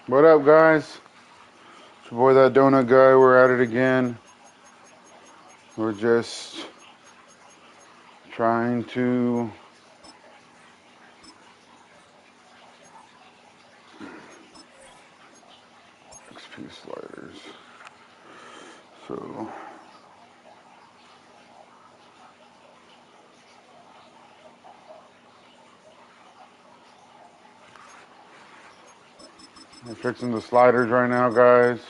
What up, guys? It's your boy, that donut guy. We're at it again. We're just trying to XP sliders. So we're fixing the sliders right now, guys.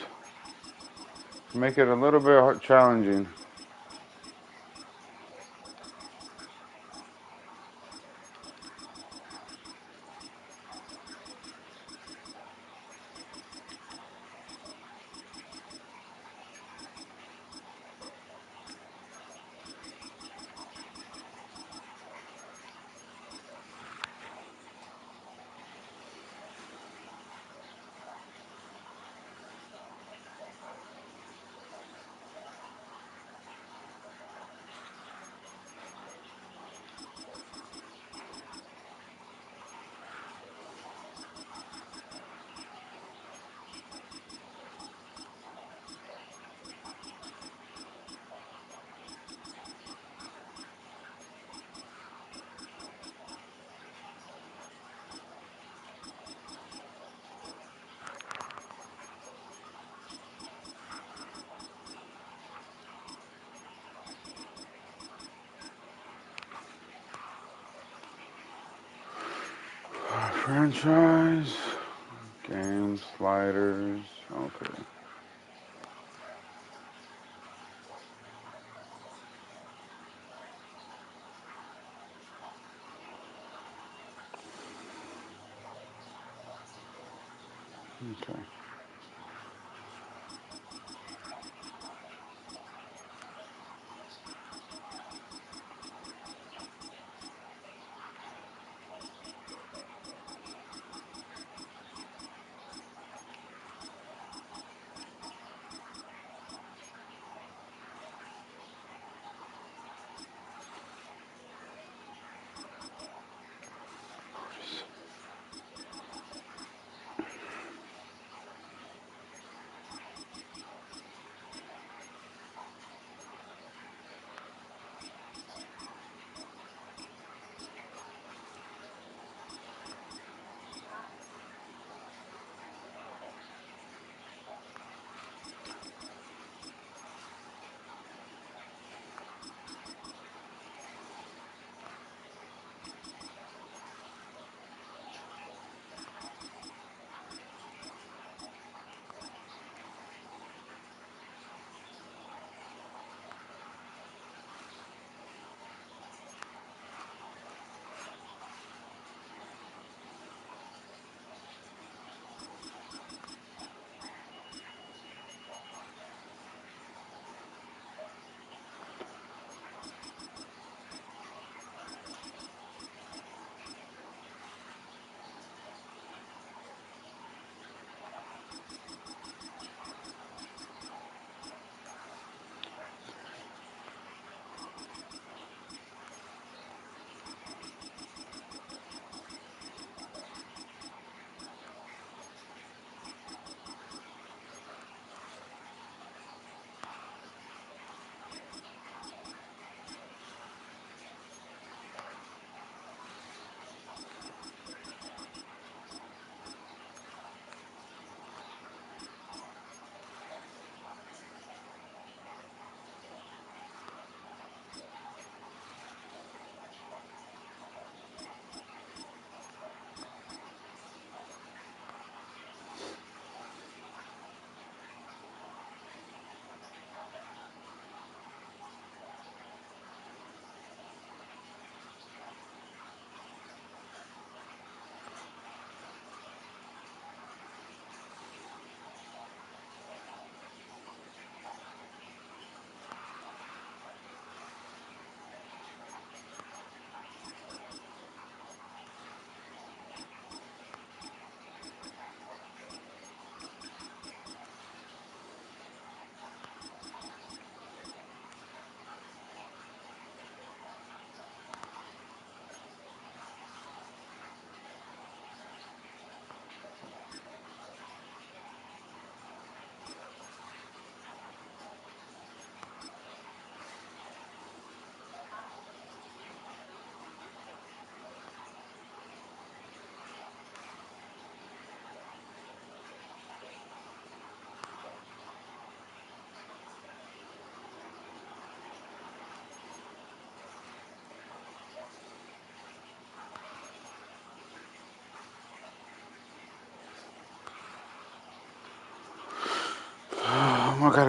To make it a little bit challenging. Franchise, game sliders. Okay. Okay.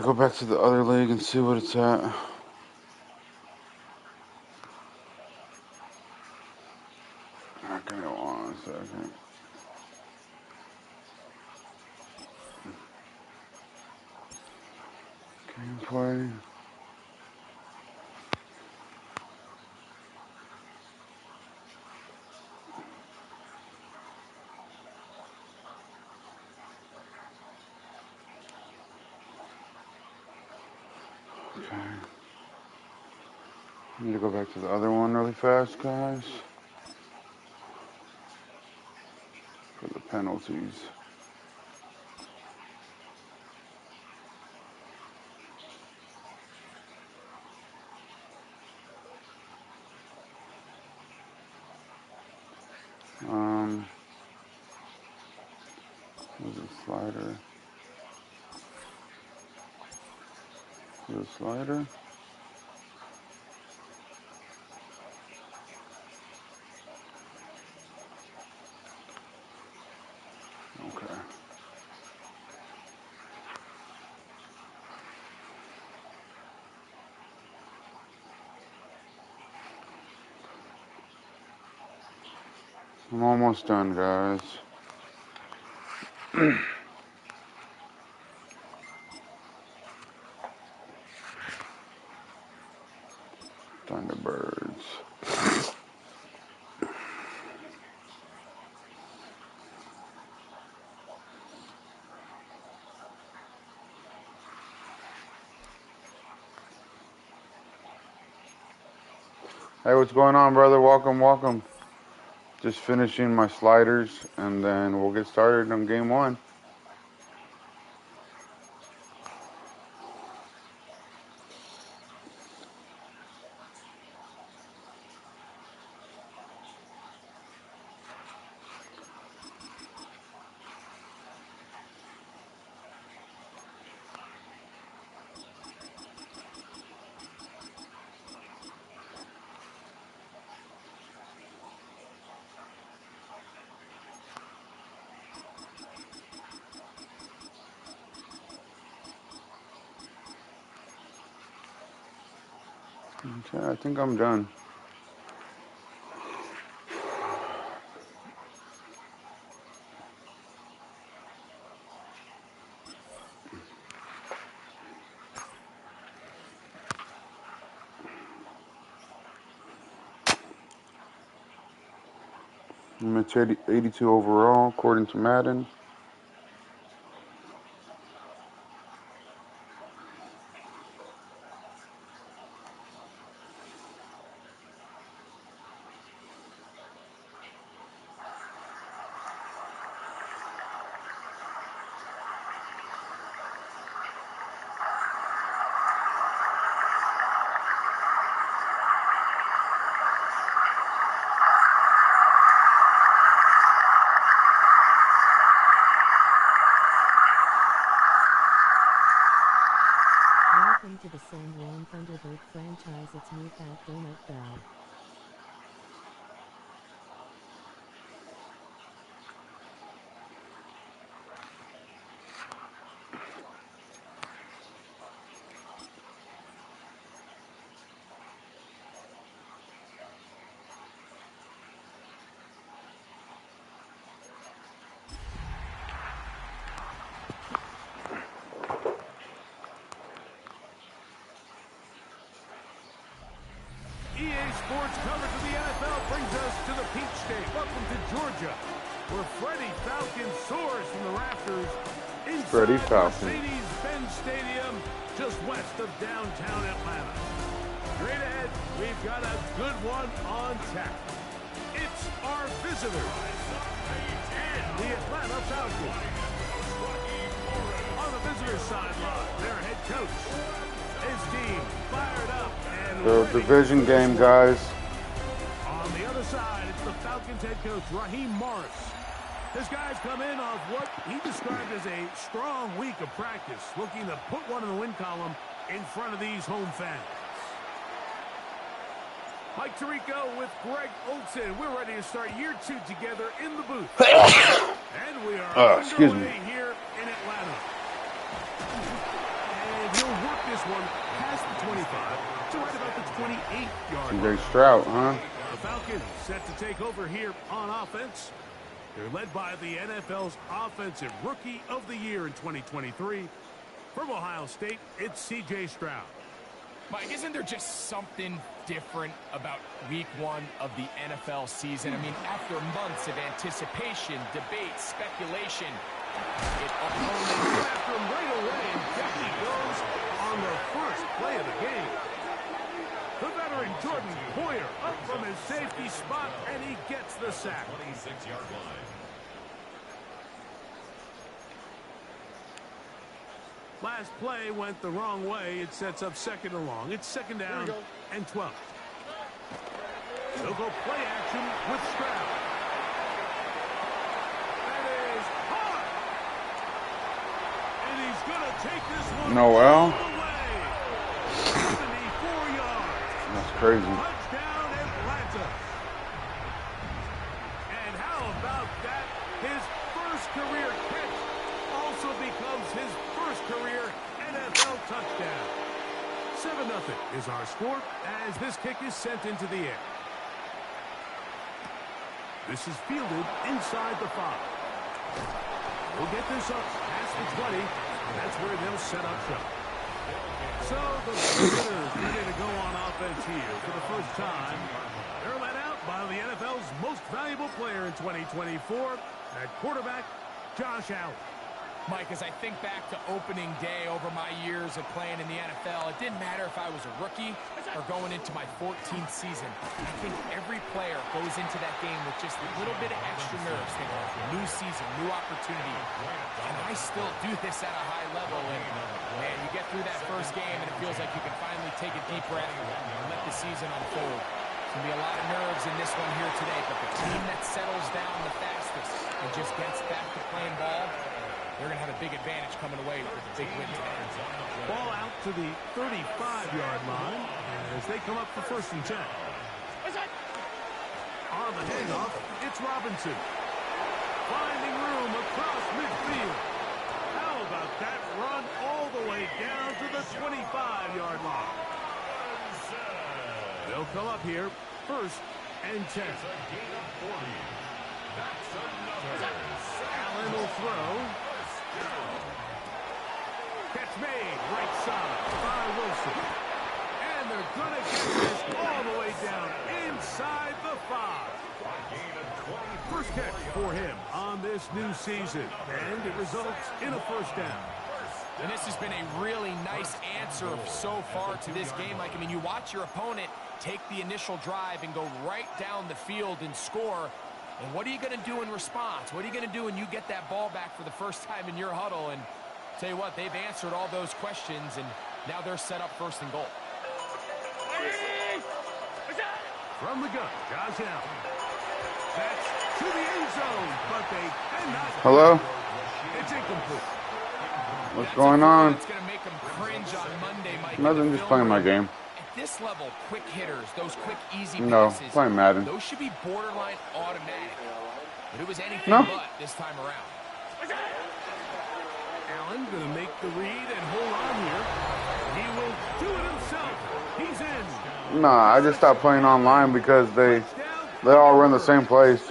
gotta go back to the other league and see what it's at. Okay, 1 second. Gameplay. Okay. I need to go back to the other one really fast, guys. For the penalties. There's a slider. There's a slider. Okay. I'm almost done, guys. Thunderbirds. Hey, what's going on, brother? Welcome, welcome. Just finishing my sliders, and then we'll get started on game 1. Okay, I think I'm done. I'm at 82 overall, according to Madden. Welcome to the San Juan Thunderbird franchise. It's me, Fat Donut Bell. EA Sports coverage of the NFL brings us to the Peach State. Welcome to Georgia, where Freddie Falcon soars from the rafters inside Mercedes-Benz Stadium, just west of downtown Atlanta. Straight ahead, we've got a good one on tap. It's our visitors, the Atlanta Falcons. On the visitors' sideline, their head coach, his team fired up and The division game, guys. on the other side, it's the Falcons head coach, Raheem Morris. This guy's come in off what he described as a strong week of practice, looking to put one in the win column in front of these home fans. Mike Tirico with Greg Olson. We're ready to start year 2 together in the booth. And we are underway here in Atlanta. And and he'll work this one past the 25 to right about the 28-yard line. CJ Stroud, huh? The Falcons set to take over here on offense. They're led by the NFL's Offensive Rookie of the Year in 2023. From Ohio State, it's C.J. Stroud. Mike, isn't there just something different about week one of the NFL season? I mean, after months of anticipation, debate, speculation, After him right away, and down he goes on the first play of the game. The veteran Jordan Poyer up from his safety spot, and he gets the sack. 26-yard line. Last play went the wrong way. It sets up second and long. It's second down and 12. They'll go play action with Stroud. That is hard. And he's going to take this one Noel. all the way. 74 yards. That's crazy. Touchdown Atlanta. And how about that? His first career catch also becomes his first career NFL touchdown. 7-0 is our score as this kick is sent into the air. This is fielded inside the 5. We'll get this up past the 20. That's where they'll set up shop. So the visitors ready to go on offense here for the first time. They're led out by the NFL's most valuable player in 2024 at quarterback, Josh Allen. Mike, as I think back to opening day over my years of playing in the NFL, it didn't matter if I was a rookie or going into my 14th season. I think every player goes into that game with just a little bit of extra nerves. New season, new opportunity. And I still do this at a high level. And, man, you get through that first game and it feels like you can finally take a deep breath and let the season unfold. There's going to be a lot of nerves in this one here today, but the team that settles down the fastest and just gets back to playing ball, they're going to have a big advantage coming away with a big win today. Ball out to the 35-yard line as they come up for first and 10. On the handoff, it's Robinson. Finding room across midfield. How about that run all the way down to the 25-yard line? They'll come up here first and 10. Allen will throw. Catch made, right side by Wilson. And they're going to get this all the way down inside the 5. First catch for him on this new season. And it results in a first down. And this has been a really nice answer so far to this game. Like, I mean, you watch your opponent take the initial drive and go right down the field and score. And what are you going to do in response? What are you going to do when you get that ball back for the first time in your huddle? And tell you what, they've answered all those questions, and now they're set up first and goal. From the gun, Josh Allen. That's to the end zone, but they cannot. Hello? It's incomplete. What's going on? It's going to make them cringe on Monday, Mike. Nothing, just playing my game. At this level, quick hitters, those quick, easy No, passes, playing Madden. those should be borderline automatic. But it was anything No. but this time around. Allen going to make the read and hold on here. He will do it himself. He's in. Nah, I just stopped playing online because they all run the same plays.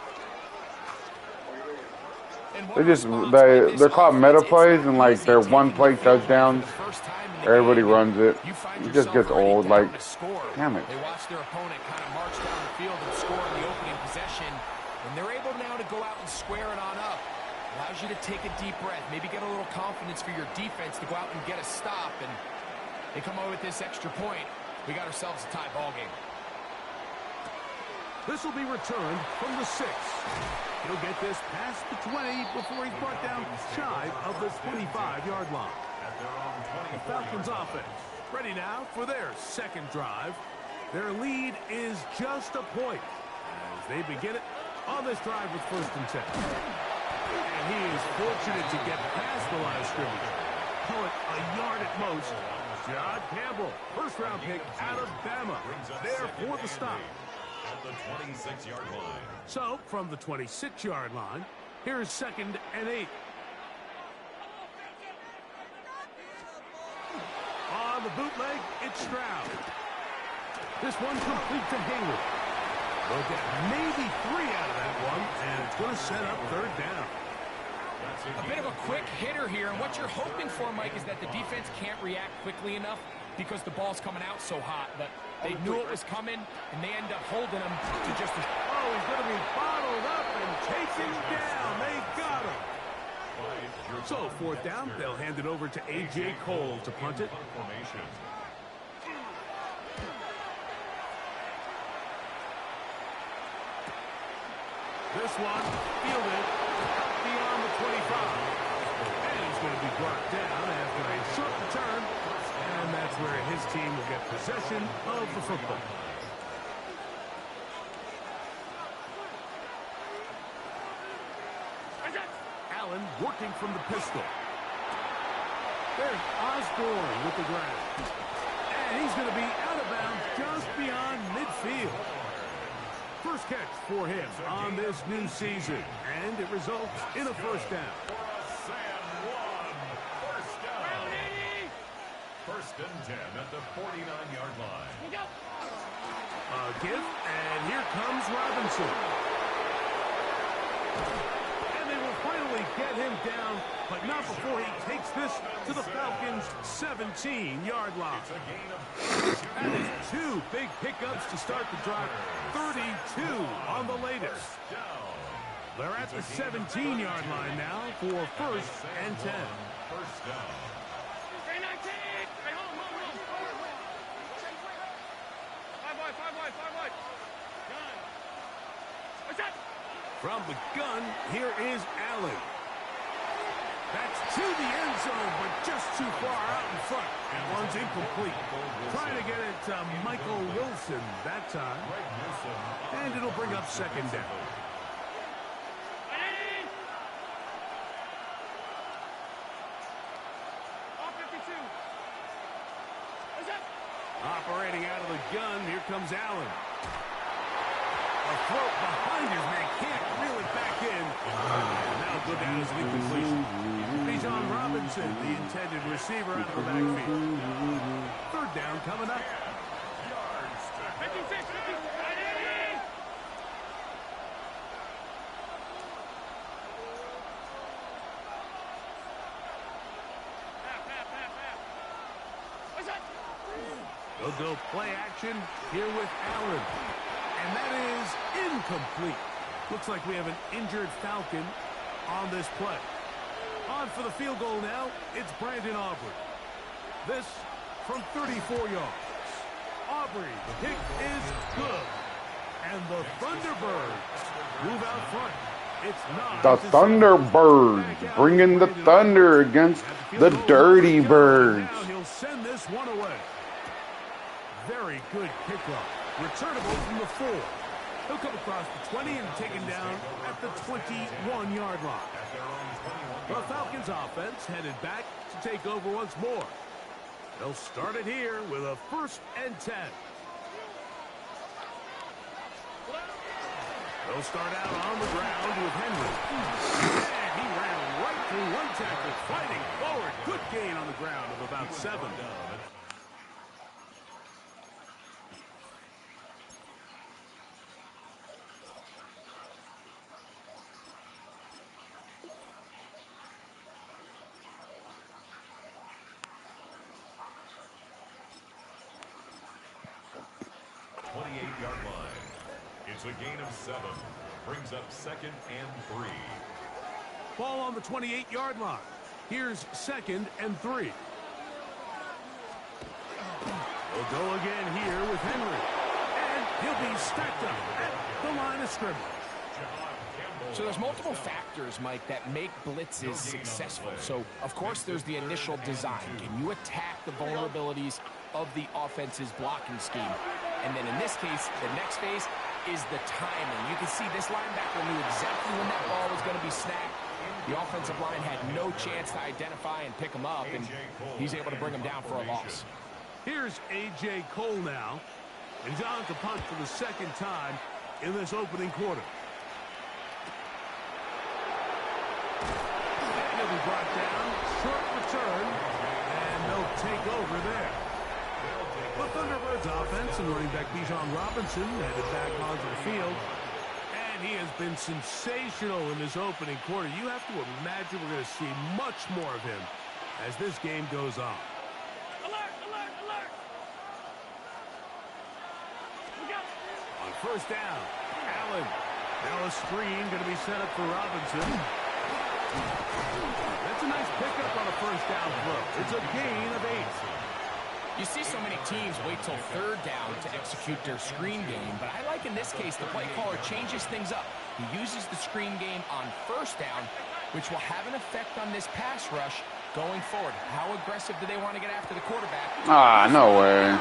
They're called meta plays, and like they're one play touchdowns. Everybody runs it. It just gets old. Like, damn it. They watch their opponent kind of march down the field and score in the opening possession, and they're able now to go out and square it on up. Allows you to take a deep breath, maybe get a little confidence for your defense to go out and get a stop, and they come away with this extra point. We got ourselves a tie ball game. This will be returned from the 6. He'll get this past the 20 before he's brought down shy of the 25-yard line. The Falcons offense ready now for their second drive. Their lead is just a point as they begin it on this drive with first and 10. And he is fortunate to get past the line of scrimmage. Call it a yard at most. John Campbell, first-round pick out of Bama, there for the stop. At the 26-yard line. So, from the 26-yard line, here's second and 8. the bootleg, it's Stroud. This one complete to Hayward. They'll get maybe 3 out of that one, and it's going to set up third down. A bit of a quick hitter here, and what you're hoping for, Mike, is that the defense can't react quickly enough because the ball's coming out so hot. But they knew it was coming, and they end up holding him to just a... Oh, he's going to be bottled up and taken down. They got him. So, fourth down, they'll hand it over to A.J. Cole to punt it. This one, fielded out beyond the 25. And he's going to be brought down after a short return. And that's where his team will get possession of the football. Allen working from the pistol. There's Osborne with the grab. And he's going to be out of bounds just beyond midfield. First catch for him on this new season, and it results in a first down. First and 10 at the 49-yard line. A give, and here comes Robinson. And they will finally get him down, but not before he takes this to the Falcons' 17-yard line. That is 2 big pickups to start the drive. 32 on the latest. They're at the 17-yard line now for first and 10. First down. From the gun, here is Allen. That's to the end zone, but just too far out in front. That one's incomplete. Trying to get it to Michael Wilson that time. And it'll bring up second down. Operating out of the gun, here comes Allen. A float behind his man, can't reel it back in. And that'll go down as an incompletion. Bijan Robinson, the intended receiver out of the backfield. Third down coming up. They'll go play action here with Allen. And that is incomplete. Looks like we have an injured Falcon on this play. On for the field goal now, it's Brandon Aubrey. This from 34 yards. Aubrey, the kick is good. And the Thunderbirds move out front. It's The Thunderbirds bringing the thunder against the Dirty Birds. Now he'll send this one away. Very good kickoff. Returnable from the 4. He'll come across the 20 and taken down at the 21-yard line. The Falcons offense headed back to take over once more. They'll start it here with a first and 10. They'll start out on the ground with Henry. And he ran right through one tackle, fighting forward. Good gain on the ground of about 7. 28-yard line. It's a gain of 7. Brings up second and 3. Ball on the 28-yard line. Here's second and 3. We'll go again here with Henry. And he'll be stacked up at the line of scrimmage. So there's multiple factors, Mike, that make blitzes successful. So, of course, there's the initial design. Can you attack the vulnerabilities of the offense's blocking scheme? And then in this case, the next phase is the timing. You can see this linebacker knew exactly when that ball was going to be snapped. The offensive line had no chance to identify and pick him up, and he's able to bring him down for a loss. Here's A.J. Cole now. And he's on to punt for the second time in this opening quarter. And he'll be brought down. Short return. And they'll take over there. The Thunderbirds offense and running back Bijan Robinson headed back onto the field. And he has been sensational in this opening quarter. You have to imagine we're going to see much more of him as this game goes on. Alert, alert, alert! On first down, Allen. Now a screen going to be set up for Robinson. That's a nice pickup on a first down throw. It's a gain of 8. You see so many teams wait till third down to execute their screen game, but I like in this case the play caller changes things up. He uses the screen game on first down, which will have an effect on this pass rush going forward. How aggressive do they want to get after the quarterback? Ah, no way.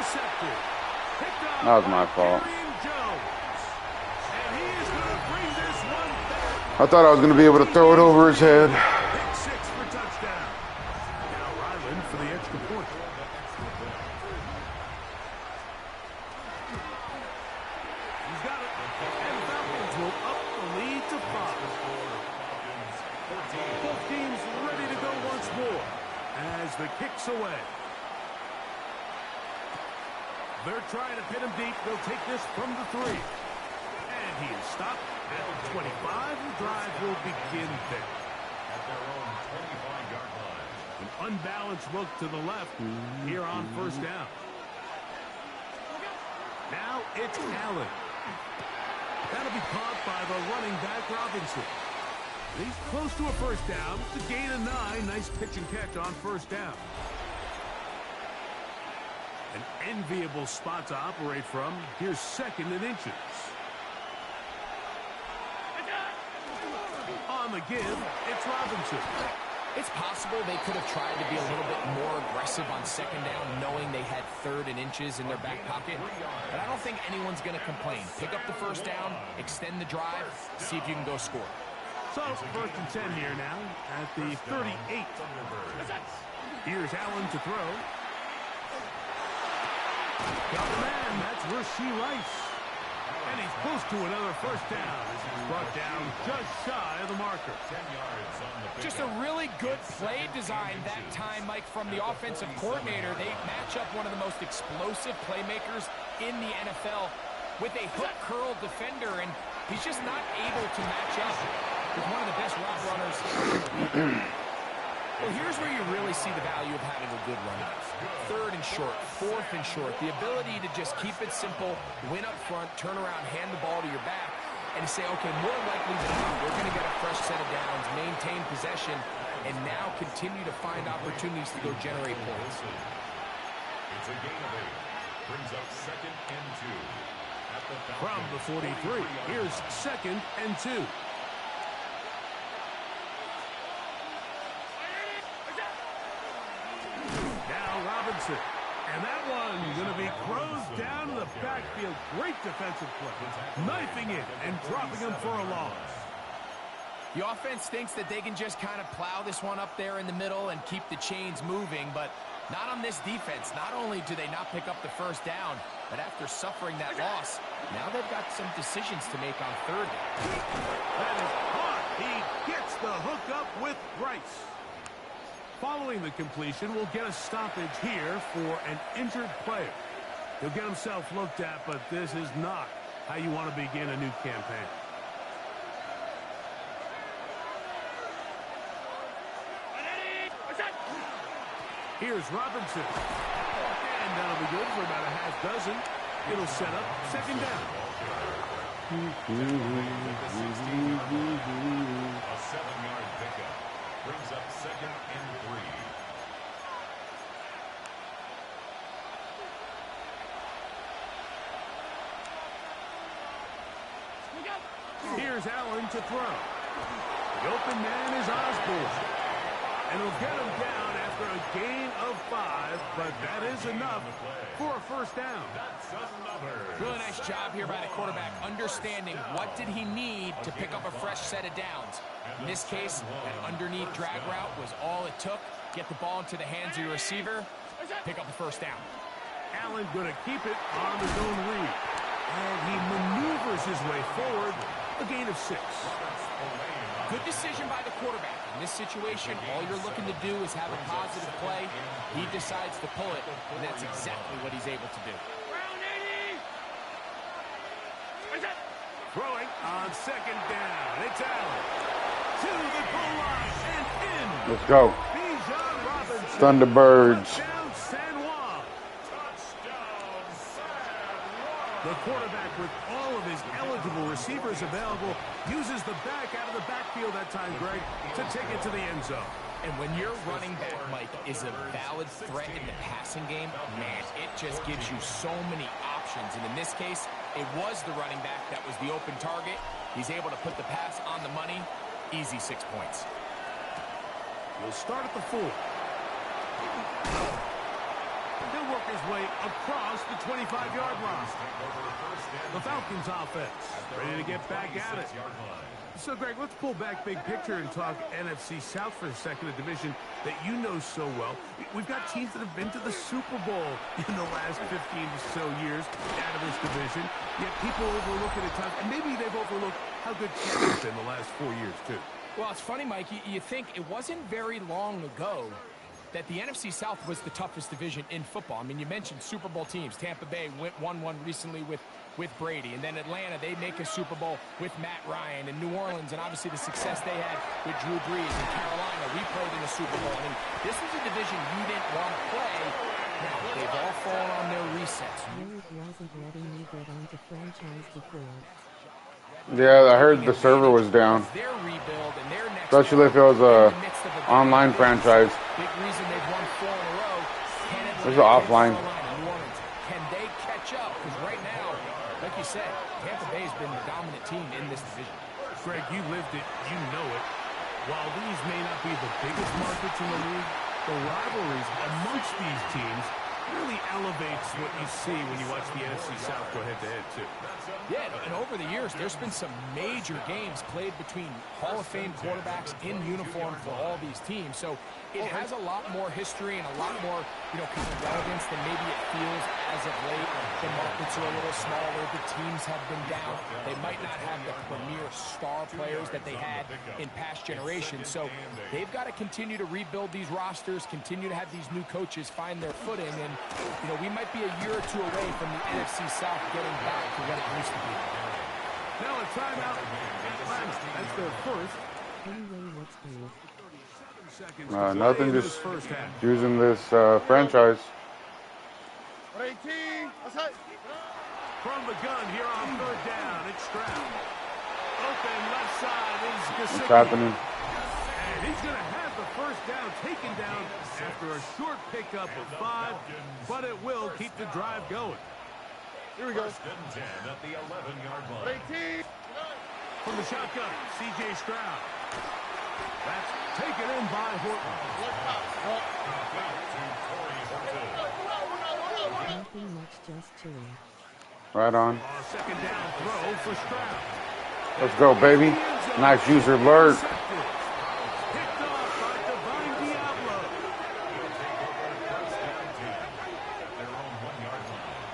That was my fault. I thought I was going to be able to throw it over his head. Pick 6 for touchdown. Now Ryland for the extra point. He's got it. And Falcons will up the lead to 5. Both teams ready to go once more as the kick's away. They're trying to pin him deep. They'll take this from the 3. And he is stopped at the 25. The drive will begin there. At their own 25-yard line. An unbalanced look to the left here on first down. Now it's Allen. That'll be caught by the running back Robinson. He's close to a first down. It's a gain of 9. Nice pitch and catch on first down. An enviable spot to operate from. Here's 2nd and inches. On the give, it's Robinson. It's possible they could have tried to be a little bit more aggressive on second down, knowing they had 3rd and inches in their back pocket. But I don't think anyone's going to complain. Pick up the first down, extend the drive, see if you can go score. So, 1st and 10 here now at the 38. Here's Allen to throw. Got the man, that's Rasheed Rice. And he's close to another first down as he's brought down just shy of the marker. 10 yards on the pickup. Just a really good play design that time, Mike, from the offensive coordinator. They match up one of the most explosive playmakers in the NFL with a hook curl defender, and he's just not able to match up with one of the best route runners. Well, here's where you really see the value of having a good run. 3rd and short, 4th and short. The ability to just keep it simple, win up front, turn around, hand the ball to your back, and say, okay, more likely than not, we're going to get a fresh set of downs, maintain possession, and now continue to find opportunities to go generate points. It's a gain of 8. Brings up 2nd and 2. At the From the 43, here's 2nd and 2. Robinson. And that one's going to be closed down to the backfield. Great defensive play. Knifing it and dropping him for a loss. The offense thinks that they can just kind of plow this one up there in the middle and keep the chains moving, but not on this defense. Not only do they not pick up the first down, but after suffering that loss, now they've got some decisions to make on 3rd down. That is caught. He gets the hook up with Rice. Following the completion, we'll get a stoppage here for an injured player. He'll get himself looked at, but this is not how you want to begin a new campaign. Here's Robinson. And that'll be good for about a half dozen. It'll set up 2nd down. A 7-yard pickup. Brings up 2nd and 3. Here's Allen to throw. The open man is Osborne. And he'll get him down after a gain of 5, but that is enough for a first down. That's another. Really nice job here by the quarterback, understanding what did he need to pick up a fresh set of downs. In this case, that underneath drag route was all it took. Get the ball into the hands of your receiver, pick up the first down. Allen going to keep it on the zone read. And he maneuvers his way forward A gain of 6. Good decision by the quarterback. In this situation, all you're looking to do is have a positive play. He decides to pull it, and that's exactly what he's able to do. Round 80. Throwing on 2nd down. It's Allen. To the goal line and in. Let's go. Bijan Robinson. Thunderbirds. Touchdown, San Juan. The quarterback, with all of his eligible receivers available, uses the back out of the backfield that time, Greg, to take it to the end zone. And when your running back, Mike, is a valid threat in the passing game, man, it just gives you so many options. And in this case, it was the running back that was the open target. He's able to put the pass on the money. Easy 6 points. We'll start at the 4. He'll work his way across the 25-yard line. The Falcons offense ready to get back at it. So, Greg, let's pull back big picture and talk NFC South for a second, a division that you know so well. We've got teams that have been to the Super Bowl in the last 15 or so years out of this division, yet people overlook it at times, and maybe they've overlooked how good Tampa's been the last 4 years, too. Well, it's funny, Mike. You think it wasn't very long ago that the NFC South was the toughest division in football. I mean, you mentioned Super Bowl teams. Tampa Bay won one recently with Brady. And then Atlanta, they make a Super Bowl with Matt Ryan. And New Orleans, and obviously the success they had with Drew Brees. And Carolina, we played in the Super Bowl. I mean, this was a division you didn't want to play. Now, they've all fallen on their resets. Jared wasn't letting me get on to franchise before. Yeah, I heard the server was down. Their rebuild and their next Especially if it was a online franchise. Big reason they've won 4 in a row. This is offline. Can they catch up? Because right now, like you said, Tampa Bay's been the dominant team in this division. Greg, you lived it, you know it. While these may not be the biggest markets in the league, the rivalries amongst these teams really elevates what you see when you watch the NFC South go head-to-head, too. Yeah, and over the years, there's been some major games played between Hall of Fame quarterbacks in uniform for all these teams. So it has a lot more history and a lot more, kind of relevance than maybe it feels as of late. The markets are a little smaller. The teams have been down. They might not have the premier star players that they had in past generations. So they've got to continue to rebuild these rosters, continue to have these new coaches find their footing. And, we might be a year or two away from the NFC South getting back to what it used to be. Now a timeout. That's their first. Anyway, what's cool? Nothing, just using this franchise. From the gun here on 3rd down, it's Stroud. Open left side is Gesicki. What's happening? And he's going to have the first down taken down after a short pickup of 5, but it will keep the drive going. Here we go. 1st and 10 at the 11-yard line. From the shotgun, C.J. Stroud. That's taken in by Horton. Nothing much, just chilling. Right on. 2nd down throw for Stroud. Let's go, baby. Nice user alert. Picked off by Divine Diablo. Their own 1-yard line.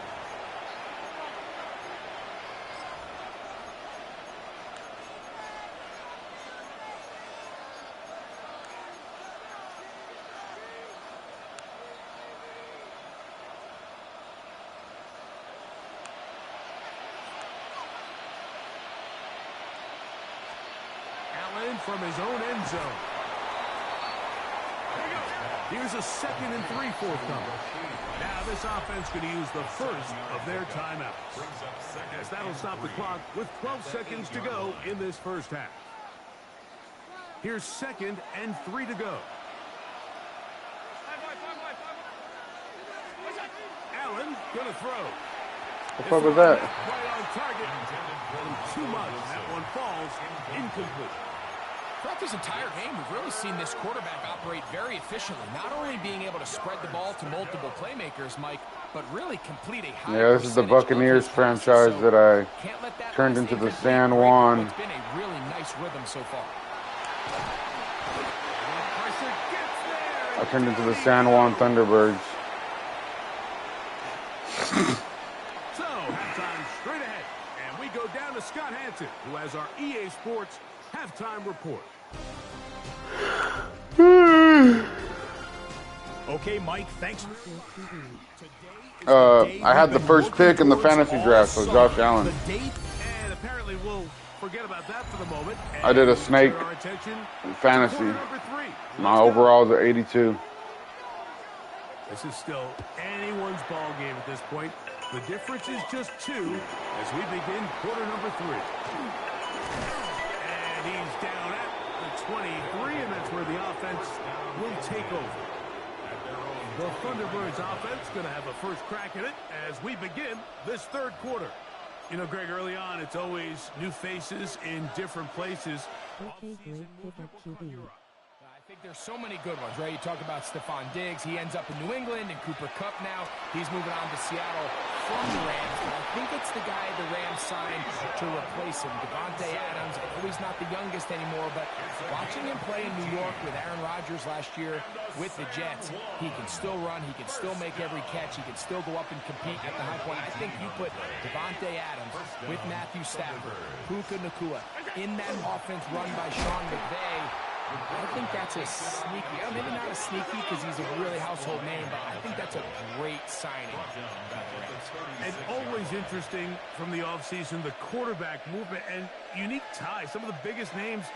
Allen from his own end zone. Here's a 2nd and 3 forthcoming. Now this offense going to use the first of their timeouts, as that'll stop the clock with 12 seconds to go in this first half. Here's 2nd and 3 to go. Allen going to throw. What's up with that? Right on target. And too much. That one falls incomplete. Throughout this entire game, we've really seen this quarterback operate very efficiently, not only being able to spread the ball to multiple playmakers, Mike, but really complete a high Yeah, this is the Buccaneers franchise that I turned into the San Juan. It's been a really nice rhythm so far. I turned into the San Juan Thunderbirds. So, halftime straight ahead, and we go down to Scott Hansen, who has our EA Sports halftime report. Okay, Mike, thanks. I had the first pick in the fantasy draft, so Josh Allen. And apparently we'll forget about that for the moment. I did a snake Turn our attention to fantasy. quarter number 3. My overalls are 82. This is still anyone's ball game at this point. The difference is just 2 as we begin quarter number 3. And he's down at the 23, and that's where the offense will take over. The Thunderbirds offense going to have a first crack at it as we begin this third quarter. You know, Greg, early on, it's always new faces in different places. Okay, great pivot QB. I think there's so many good ones, right? You talk about Stephon Diggs. He ends up in New England, and Cooper Kupp now. He's moving on to Seattle from the Rams. But I think it's the guy the Rams signed to replace him, Davante Adams. I know he's not the youngest anymore, but watching him play in New York with Aaron Rodgers last year with the Jets, he can still run. He can still make every catch. He can still go up and compete at the high point. I think you put Davante Adams with Matthew Stafford, Puka Nacua in that offense run by Sean McVay. I think that's a sneaky, maybe not a sneaky because he's a really household name, but I think that's a great signing. And always interesting from the offseason, the quarterback movement and unique ties. Some of the biggest names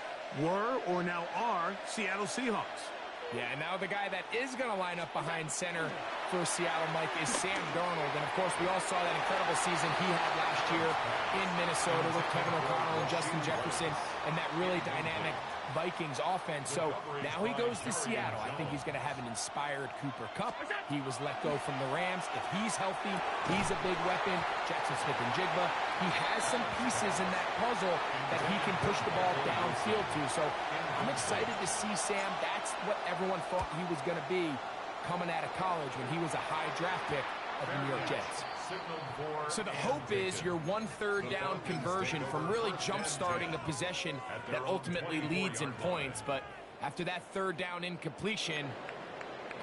were or now are Seattle Seahawks. Yeah, and now the guy that is going to line up behind center for Seattle, Mike, is Sam Darnold. And, of course, we all saw that incredible season he had last year in Minnesota with Kevin O'Connell and Justin Jefferson and that really dynamic Vikings offense. So now he goes to Seattle. I think he's going to have an inspired Cooper Kupp. He was let go from the Rams. If he's healthy, he's a big weapon. Jackson Smith and Jigba. He has some pieces in that puzzle that he can push the ball downfield to. So I'm excited to see Sam. That's what everyone thought he was going to be coming out of college when he was a high draft pick of the New York Jets. So the hope is your 1/3 down conversion from really jump-starting a possession that ultimately leads in points. But after that 3rd down incompletion,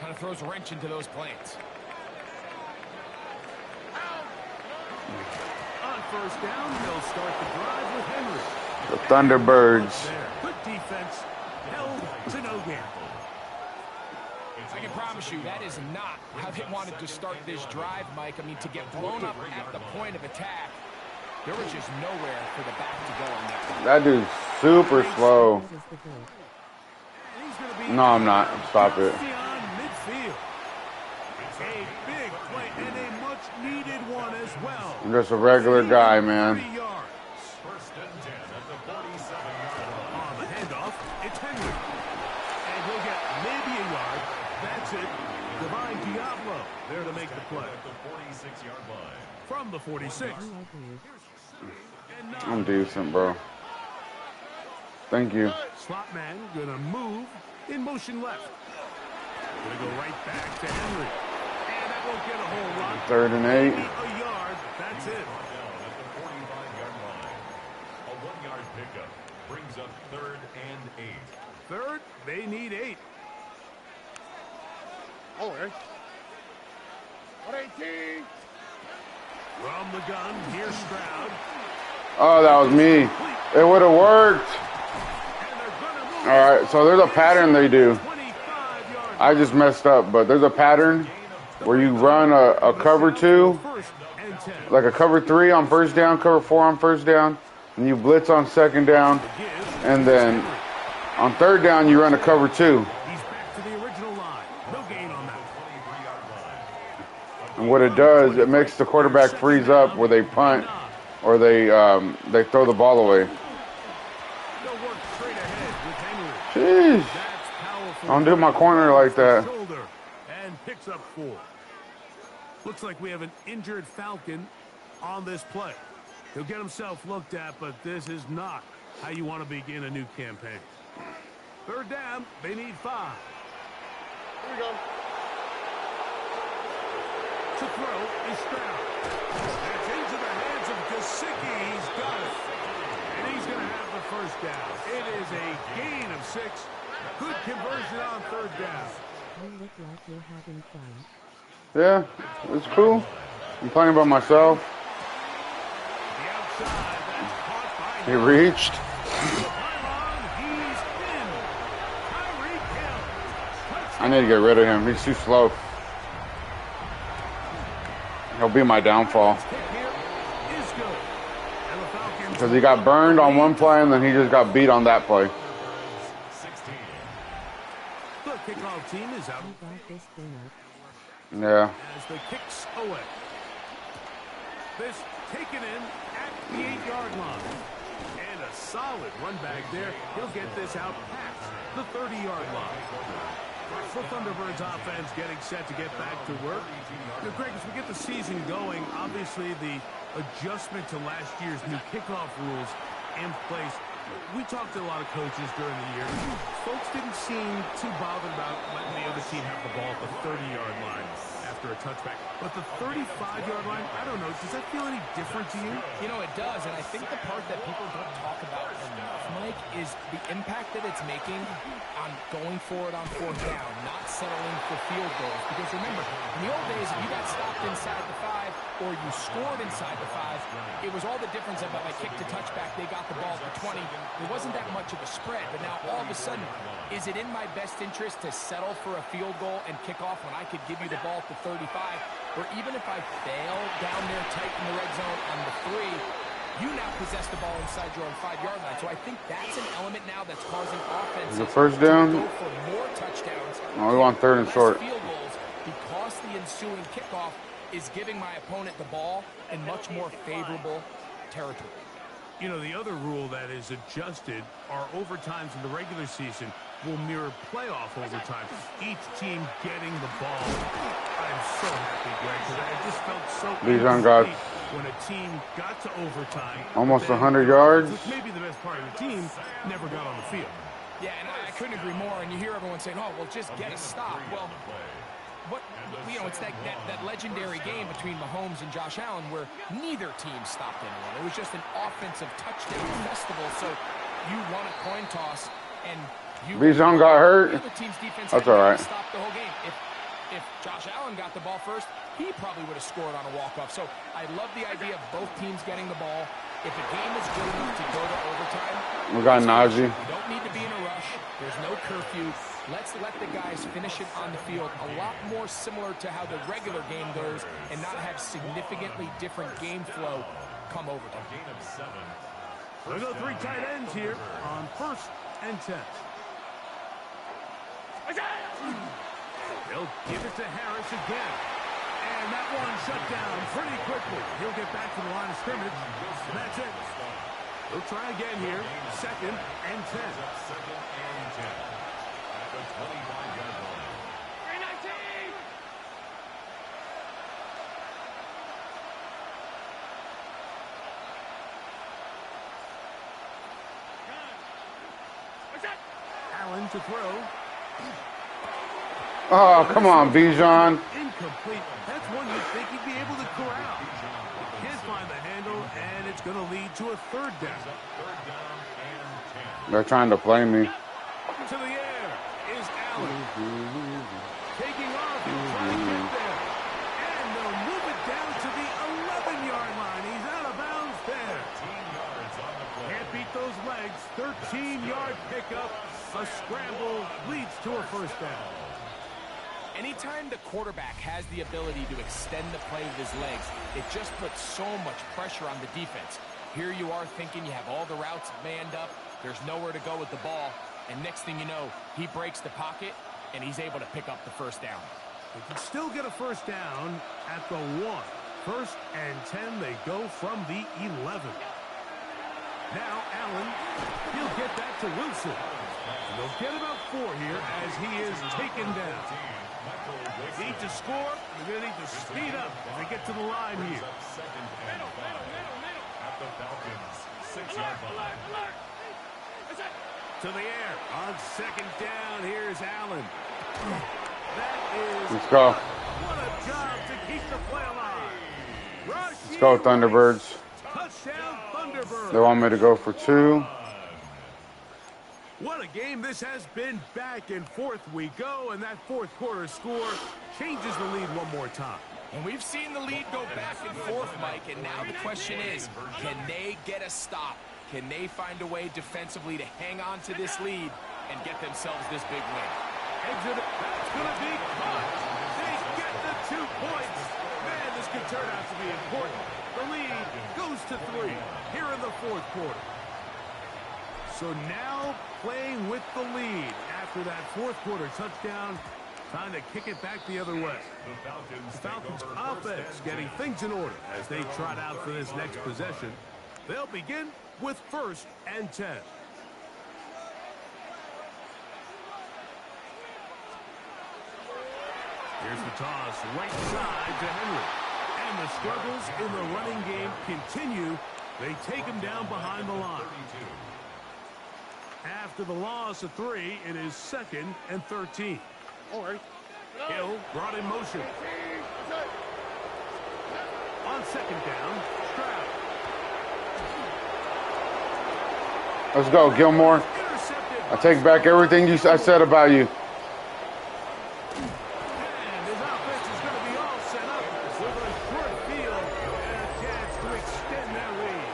kind of throws a wrench into those plans. On 1st down, they'll start the drive with Henry. The Thunderbirds. Good defense, held to no gain. I can promise you that is not how they wanted to start this drive, Mike. I mean, to get blown up at the point of attack, there was just nowhere for the back to go on that one. That dude's super slow. That is the goal. He's going to be No, I'm not. Stop it. beyond midfield. A big play and a much-needed one as well. I'm just a regular guy, man. 3 yards. First and 10 at the 47-yard line. On the handoff, it's Henry. And he'll get maybe a yard. That's it. Divine Diablo there to make the play. At the 46-yard line. From the 46. I like you. And now I'm decent, bro. Thank you. slot man going to move in motion left. Going to go right back to Henry. And that won't get a whole lot. 3rd and 8. Maybe a yard. That's it. Down at the 45-yard line. A 1-yard pickup brings up 3rd and 8. Third, they need 8. All right. 118. From the gun, here's Stroud. Oh, that was me. It would have worked. And they're going to move. All right, so there's a pattern they do. 25 yards. I just messed up, but there's a pattern where you run a cover 2, First and 10. like a cover 3 on 1st down, cover 4 on 1st down, and you blitz on 2nd down, and then on 3rd down you run a cover 2. He's back to the original line. No gain on that. And what it does, it makes the quarterback freeze up where they punt or they throw the ball away. They'll work straight ahead with Henry. Jeez. That's powerful. Don't do my corner like that. Shoulder and picks up 4. Looks like we have an injured Falcon on this play. He'll get himself looked at, but this is not how you want to begin a new campaign. 3rd down, they need 5. Here we go. To throw is Stroud. That's into the hands of Gesicki. He's got it. And he's going to have the 1st down. It is a gain of 6. Good conversion on 3rd down. You look like you're having fun. Yeah, it's cool. I'm playing by myself. The outside, He reached. I need to get rid of him. He's too slow. He'll be my downfall. Because he got burned on one play and then he just got beat on that play. The kickoff team is out. Yeah. As the kicks away. This taken in at the 8-yard line. And a solid run back there. He'll get this out past the 30-yard line. The Thunderbirds offense getting set to get back to work. You know, Greg, as we get the season going, obviously the adjustment to last year's new kickoff rules in place. We talked to a lot of coaches during the year. Folks didn't seem too bothered about letting the other team have the ball at the 30-yard line after a touchback. But the 35-yard line, I don't know, does that feel any different to you? You know, it does, and I think the part that people don't talk about enough, Mike, is the impact that it's making on going for it on fourth down, not settling for field goals. Because remember, in the old days, if you got stopped inside the 5 or you scored inside the 5, it was all the difference of if I kicked a touchback, they got the ball at the 20. There wasn't that much of a spread, but now all of a sudden, is it in my best interest to settle for a field goal and kick off when I could give you the ball at the 35, or even if I fail down there tight in the red zone on the 3, you now possess the ball inside your own 5-yard line. So I think that's an element now that's causing offenses The first down. to go for more touchdowns. Oh, we want third and short. Field goals, because the ensuing kickoff is giving my opponent the ball in much more favorable territory. You know, the other rule that is adjusted are overtimes in the regular season will mirror playoff overtime. Each team getting the ball. I'm so happy, Greg, because I just felt so incomplete when a team got to overtime. Almost 100 yards. Which may be the best part of the team, never got on the field. Yeah, and I couldn't agree more. And you hear everyone saying, oh, well, just get a stop. Well, it's that legendary game between Mahomes and Josh Allen where neither team stopped anyone. It was just an offensive touchdown festival. So you won a coin toss, and Bijan got hurt. The other team's defense That's all right. Stopped the whole game. If Josh Allen got the ball first, he probably would have scored on a walk-off. So I love the idea of both teams getting the ball. If a game is good enough to go to overtime, we got Najee. You don't need to be in a rush. There's no curfew. Let's let the guys finish it on the field. A lot more similar to how the regular game goes and not have significantly different game flow come overtime. We'll go 3 tight ends here on 1st and 10. They'll give it to Harris again. And that one shut down pretty quickly. He'll get back to the line of scrimmage. And that's it. He'll try again here. 2nd and 10. At the 25-yard line. 319! Allen to throw. Oh, come on, Bijan. Incomplete. That's one you'd think he'd be able to corral. Can't find the handle, and it's going to lead to a 3rd down. They're trying to play me. To the air is Allen. Taking off, he'll try to get there. And they'll move it down to the 11-yard line. He's out of bounds there. Can't beat those legs. 13-yard pickup. A scramble leads to a 1st down. Anytime the quarterback has the ability to extend the play with his legs, it just puts so much pressure on the defense. Here you are thinking you have all the routes manned up, there's nowhere to go with the ball, and next thing you know, he breaks the pocket, and he's able to pick up the 1st down. They can still get a 1st down at the 1. 1st and 10, they go from the 11. Now Allen, he'll get that to Wilson. And they'll get about 4 here as he is taken down. Need to score. They're going to need to speed up as they get to the line here. At the Falcons' 6-yard line. To the air on 2nd down. Here's Allen. That is. Let's go. What a job to keep the play alive. Let's go, Thunderbirds. Touchdown, Thunderbird. They want me to go for 2. What a game this has been. Back and forth we go, and that 4th quarter score changes the lead one more time. And we've seen the lead go back and forth, Mike, and now the question is, can they get a stop? Can they find a way defensively to hang on to this lead and get themselves this big win? Exit. That's going to be caught. They get the 2 points. Man, this could turn out to be important. The lead goes to 3 here in the fourth quarter. So now playing with the lead after that fourth quarter touchdown, trying to kick it back the other way. The Falcons offense getting things in order as they trot out for this next possession. They'll begin with 1st and 10. Here's the toss, right side to Henry. And the struggles in the running game continue. They take him down behind the line. After the loss of 3, it is 2nd and 13. All right. Hill brought in motion. On 2nd down, Stroud. Let's go, Gilmore. I take back everything I said about you. And his offense is going to be all set up with a short field and a chance to extend their lead.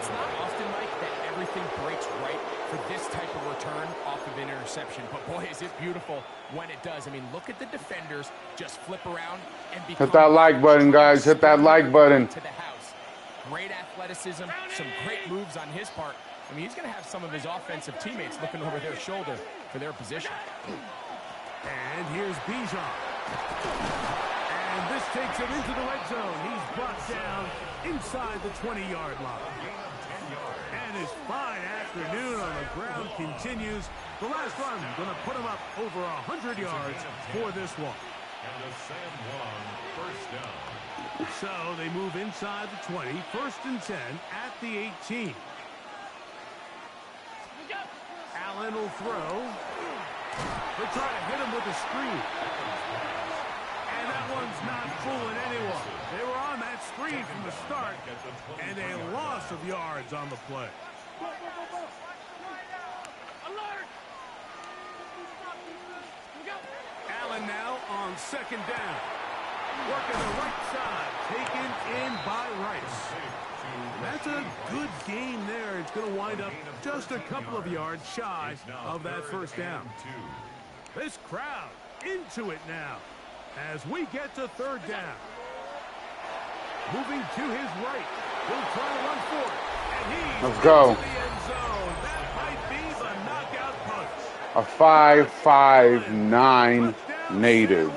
It's not often, Mike, that everything breaks right for this type of return off of an interception. But, boy, is it beautiful when it does. I mean, look at the defenders just flip around and become... Hit that like button, guys. Hit that like button. ...to the house. Great athleticism, some great moves on his part. I mean, he's going to have some of his offensive teammates looking over their shoulder for their position. And here's Bijan. And this takes him into the red zone. He's brought down inside the 20-yard line. And his fine afternoon on the ground continues. The last run going to put him up over 100 yards for this one. And a Sam Long first down. So they move inside the 20, 1st and 10 at the 18. Allen will throw. They try to hit him with a screen. And that one's not fooling anyone. They were on that screen from the start, and a loss of yards on the play. Allen now on 2nd down. Working the right side, taken in by Rice. That's a good game there. It's going to wind up just a couple of yards shy of that 1st down. This crowd into it now as we get to 3rd down. Moving to his right. He'll try to run for it. And he's Let's go. into the end zone. That might be the knockout punch. A 5.59 native.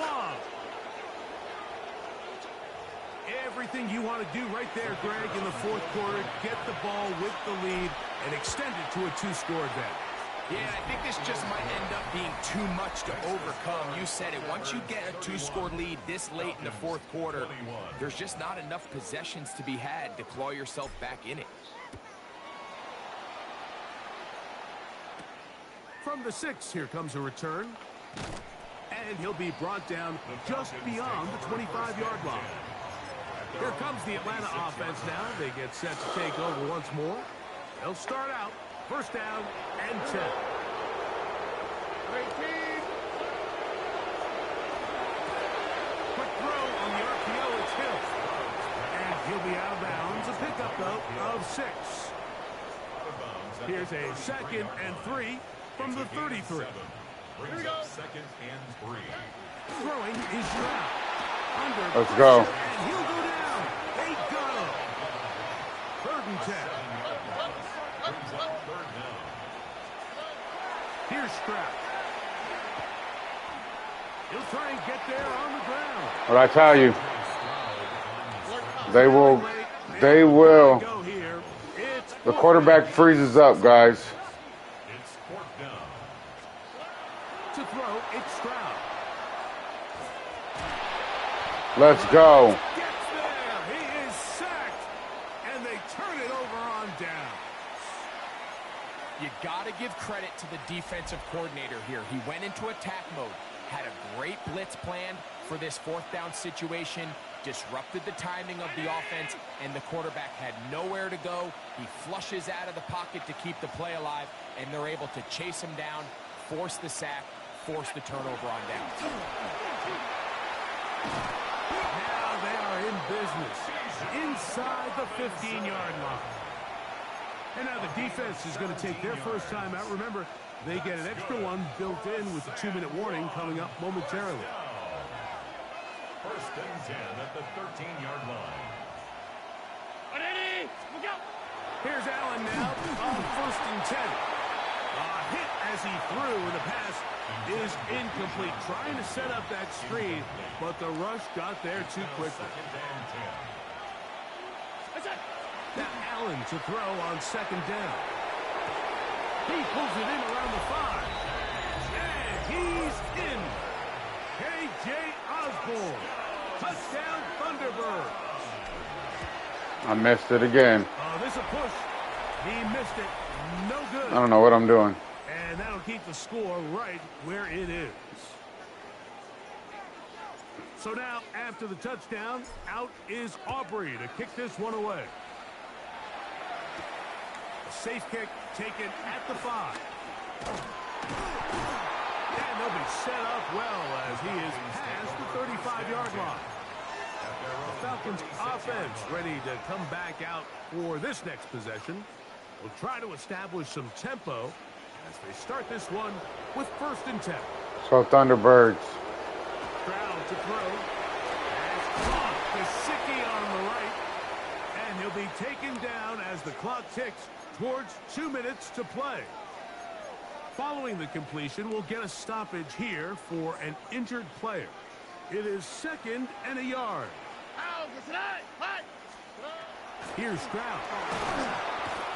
Everything you want to do right there, Greg, in the fourth quarter, get the ball with the lead and extend it to a 2-score advantage. Yeah, I think this just might end up being too much to overcome. You said it. Once you get a 2-score lead this late in the fourth quarter, there's just not enough possessions to be had to claw yourself back in it. From the 6, here comes a return. And he'll be brought down just beyond the 25-yard line. Here comes the Atlanta offense now. They get set to take over once more. They'll start out 1st down and 10. Quick throw on the RPO. It's Hill. And he'll be out of bounds. A pickup, though, of 6. Here's a 2nd and 3 from the 33. Here we go. 2nd and 3. Throwing is Stroud. Let's go. And he'll go down. They got him. 3rd and 10. Here's Stroud. He'll try and get there on the ground. What I tell you, they will. Go here. It's The quarterback freezes up, guys. It's 4th down. to throw. It's Stroud. Let's go. Gets there. He is sacked. And they turn it over on down. You got to give credit to the defensive coordinator here. He went into attack mode, had a great blitz plan for this 4th down situation, disrupted the timing of the offense, and the quarterback had nowhere to go. He flushes out of the pocket to keep the play alive, and they're able to chase him down, force the sack, force the turnover on down. Now they are in business inside the 15-yard line. And now the defense is going to take their first time out. Remember, they get an extra one built in with the 2-minute warning coming up momentarily. First and 10 at the 13-yard line. Here's Allen now on first and 10. A hit as he threw, and the pass is incomplete. Trying to set up that screen, but the rush got there too quickly. Now Allen to throw on second down. He pulls it in around the 5. And he's in. K.J. Osborne. Touchdown, Thunderbird. I missed it again. Oh, this is a push. He missed it. No good. I don't know what I'm doing. And that'll keep the score right where it is. So now, after the touchdown, out is Aubrey to kick this one away. A safe kick taken at the 5. And they'll be set up well as he is past the 35-yard line. The Falcons offense ready to come back out for this next possession. Will try to establish some tempo as they start this one with first and 10. So Thunderbirds. Stroud to throw. As caught, Gesicki on the right. And he'll be taken down as the clock ticks towards 2 minutes to play. Following the completion, we'll get a stoppage here for an injured player. It is 2nd and a yard. Here's Stroud.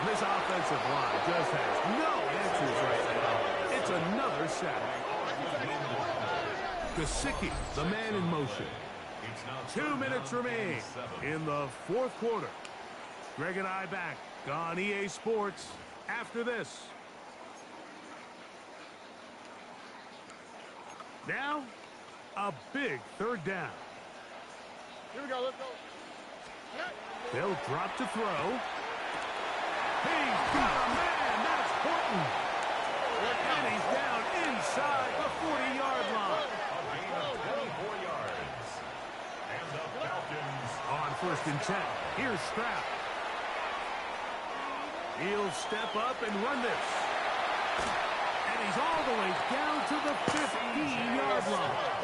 This offensive line just has no answers right now. It's another sack. Gesicki, the man in motion. 2 minutes remain in the 4th quarter. Greg and I back on EA Sports after this. Now, a big 3rd down. Here we go, let's go. They'll drop to throw. He's got a man, that's Horton. And he's down inside the 40-yard line. A gain of 24 yards. And the Falcons On first and 10, here's Stroud. He'll step up and run this. And he's all the way down to the 15-yard line.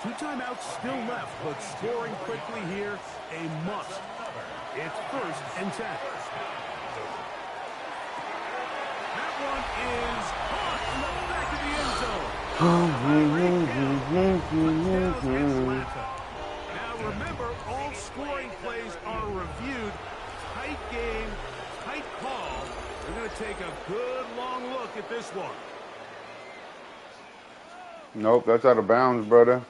2 timeouts still left, but scoring quickly here, a must. It's first and 10. That one is caught in the back of the end zone. Now remember, all scoring plays are reviewed. Tight game, tight call. We're going to take a good long look at this one. Nope, that's out of bounds, brother.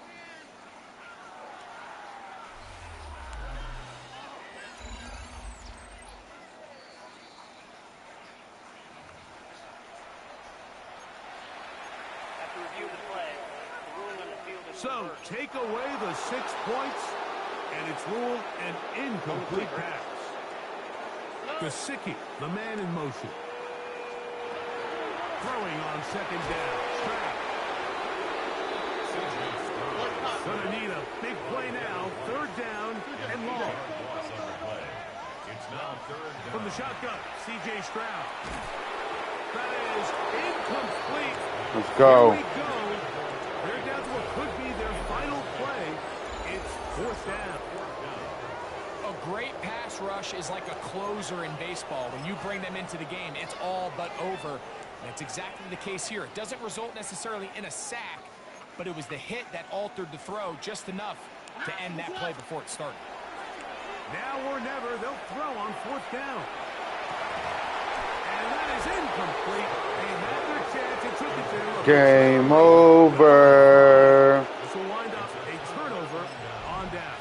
So, take away the 6 points, and it's ruled an incomplete pass. Gesicki, the man in motion. Throwing on second down. Stroud. Gonna need a big play now. 3rd down and long. From the shotgun, C.J. Stroud. That is incomplete. Let's go. Here we go. They're down to what could be their final play. It's 4th down. A great pass rush is like a closer in baseball. When you bring them into the game, it's all but over. And it's exactly the case here. It doesn't result necessarily in a sack, but it was the hit that altered the throw just enough to end that play before it started. Now or never, they'll throw on 4th down. And that is incomplete. They had their chance and took it there. Game over. This will wind up a turnover on down.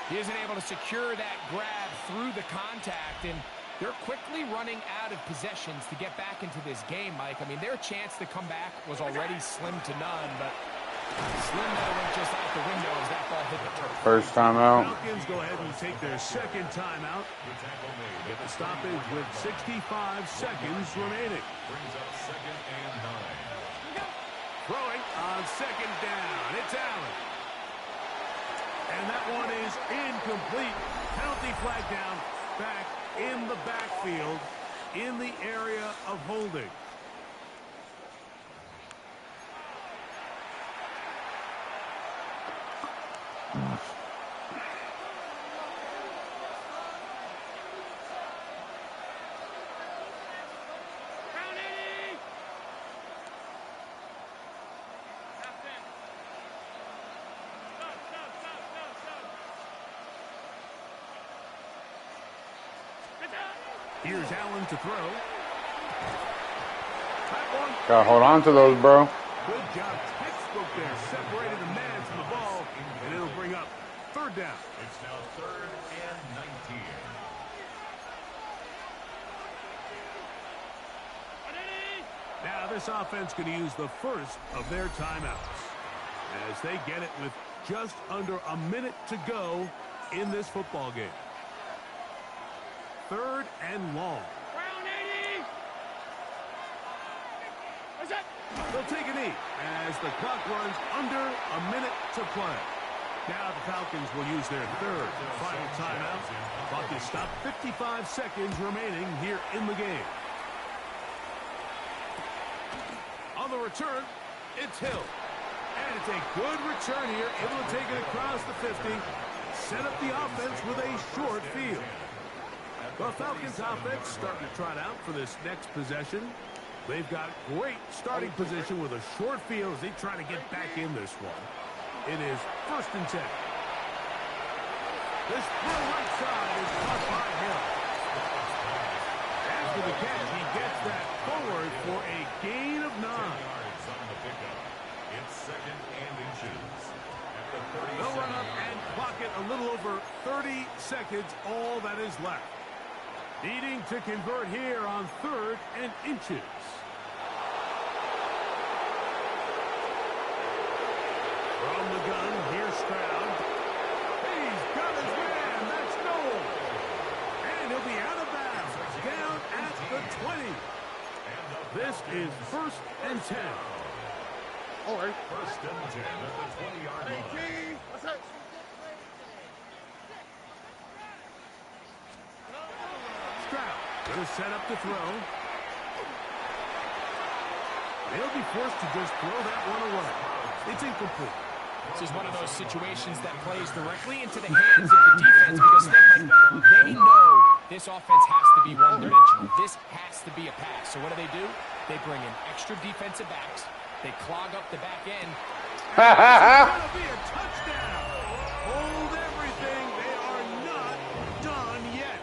He isn't able to secure that grab through the contact, and they're quickly running out of possessions to get back into this game, Mike. I mean, their chance to come back was already slim to none, but slim that went just out the window as that ball hit the turf. First time out. Falcons go ahead and take their 2nd timeout. Get the stoppage with 65 seconds remaining. brings up 2nd and 9. Throwing on 2nd down. It's Allen. And that one is incomplete. Penalty flag down back in the backfield in the area of holding. Here's Allen to throw. Gotta hold on to those, bro. Good job, textbook there. Separated the man from the ball, and it'll bring up third down. It's now 3rd and 19. Now this offense going to use the first of their timeouts as they get it with just under a minute to go in this football game. 3rd and long. They'll take a knee as the clock runs under a minute to play. Now the Falcons will use their 3rd and final timeout. Clock is stopped, 55 seconds remaining here in the game. On the return, it's Hill. And it's a good return here, able to take it across the 50. Set up the offense with a short field. The Falcons offense starting to trot out for this next possession. They've got great starting position with a short field as they try to get back in this one. It is 1st and 10. This throw right side is caught by Hill. After the catch, he gets that forward for a gain of 9. It's 2nd and inches. They'll run up and clock it a little over 30 seconds, all that is left. Needing to convert here on 3rd and inches. From the gun, here's Stroud. He's got his man. That's goal. And he'll be out of bounds. Down at the 20. This is 1st and 10. All right. 1st and 10 at the 20-yard line. What's that? Stroud going to set up to throw. They'll be forced to just throw that one away. It's incomplete. This is one of those situations that plays directly into the hands of the defense because they know this offense has to be one-dimensional. This has to be a pass. So what do? They bring in extra defensive backs. They clog up the back end. It's going to be a touchdown. Hold everything. They are not done yet.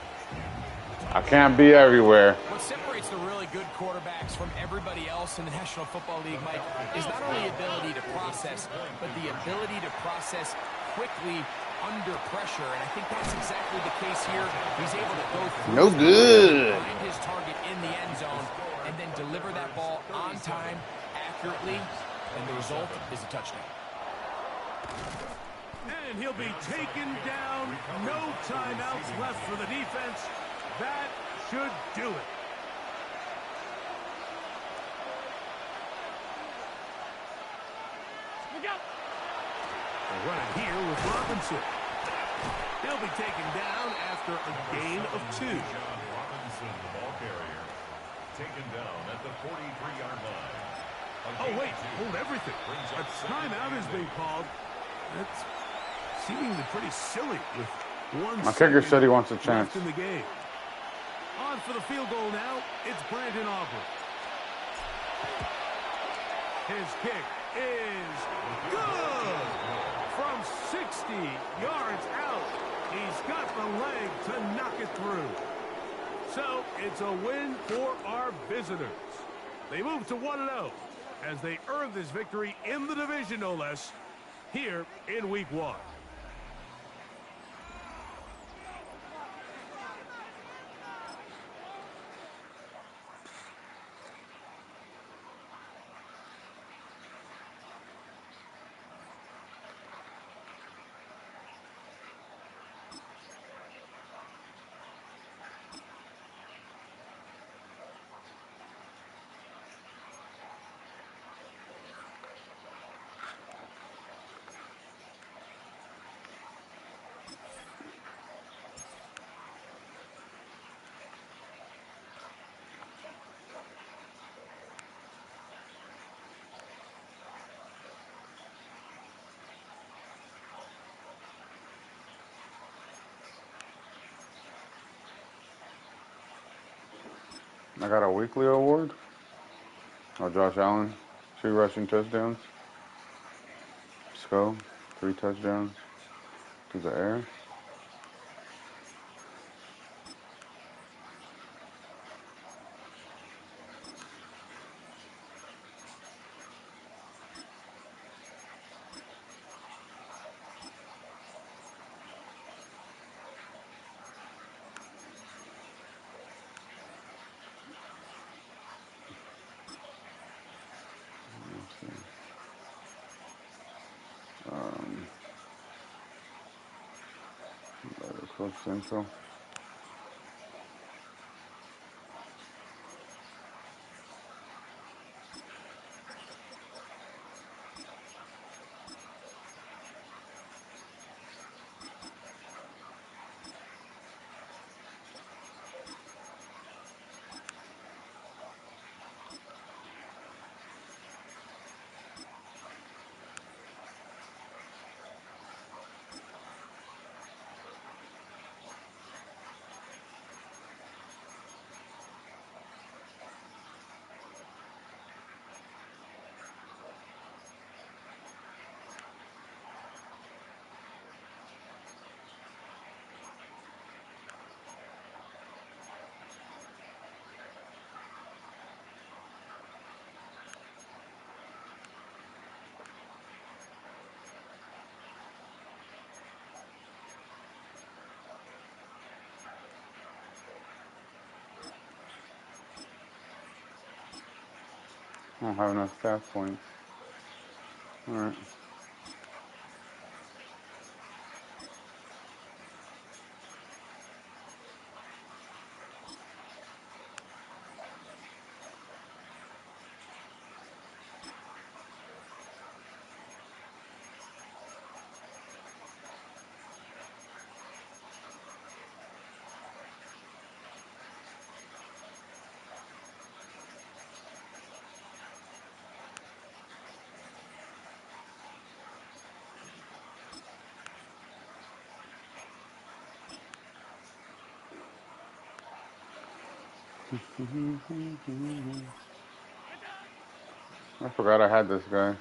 I can't be everywhere. What separates the really good quarterbacks from everybody else in the National Football League, Mike, is not only ability to process, but the ability to process quickly under pressure. And I think that's exactly the case here. He's able to go through No good. find his target in the end zone and then deliver that ball on time, accurately, and the result is a touchdown. And he'll be taken down. No timeouts left for the defense. That should do it. They're running here with Robinson. He'll be taken down after a gain of 2. John Robinson, the ball carrier, taken down at the 43-yard line. Oh, wait, hold everything. A timeout has been called. That's seemingly pretty silly with 1 My kicker said he wants a left chance. in the game. On for the field goal now, it's Brandon Aubrey. His kick is good. From 60 yards out, he's got the leg to knock it through. So it's a win for our visitors. They move to 1-0 as they earn this victory in the division, no less, here in Week 1. I got a weekly award. Oh, Josh Allen, 2 rushing touchdowns. Sco, 3 touchdowns to the air. Cliff Central. I don't have enough staff points. Alright. I forgot I had this guy.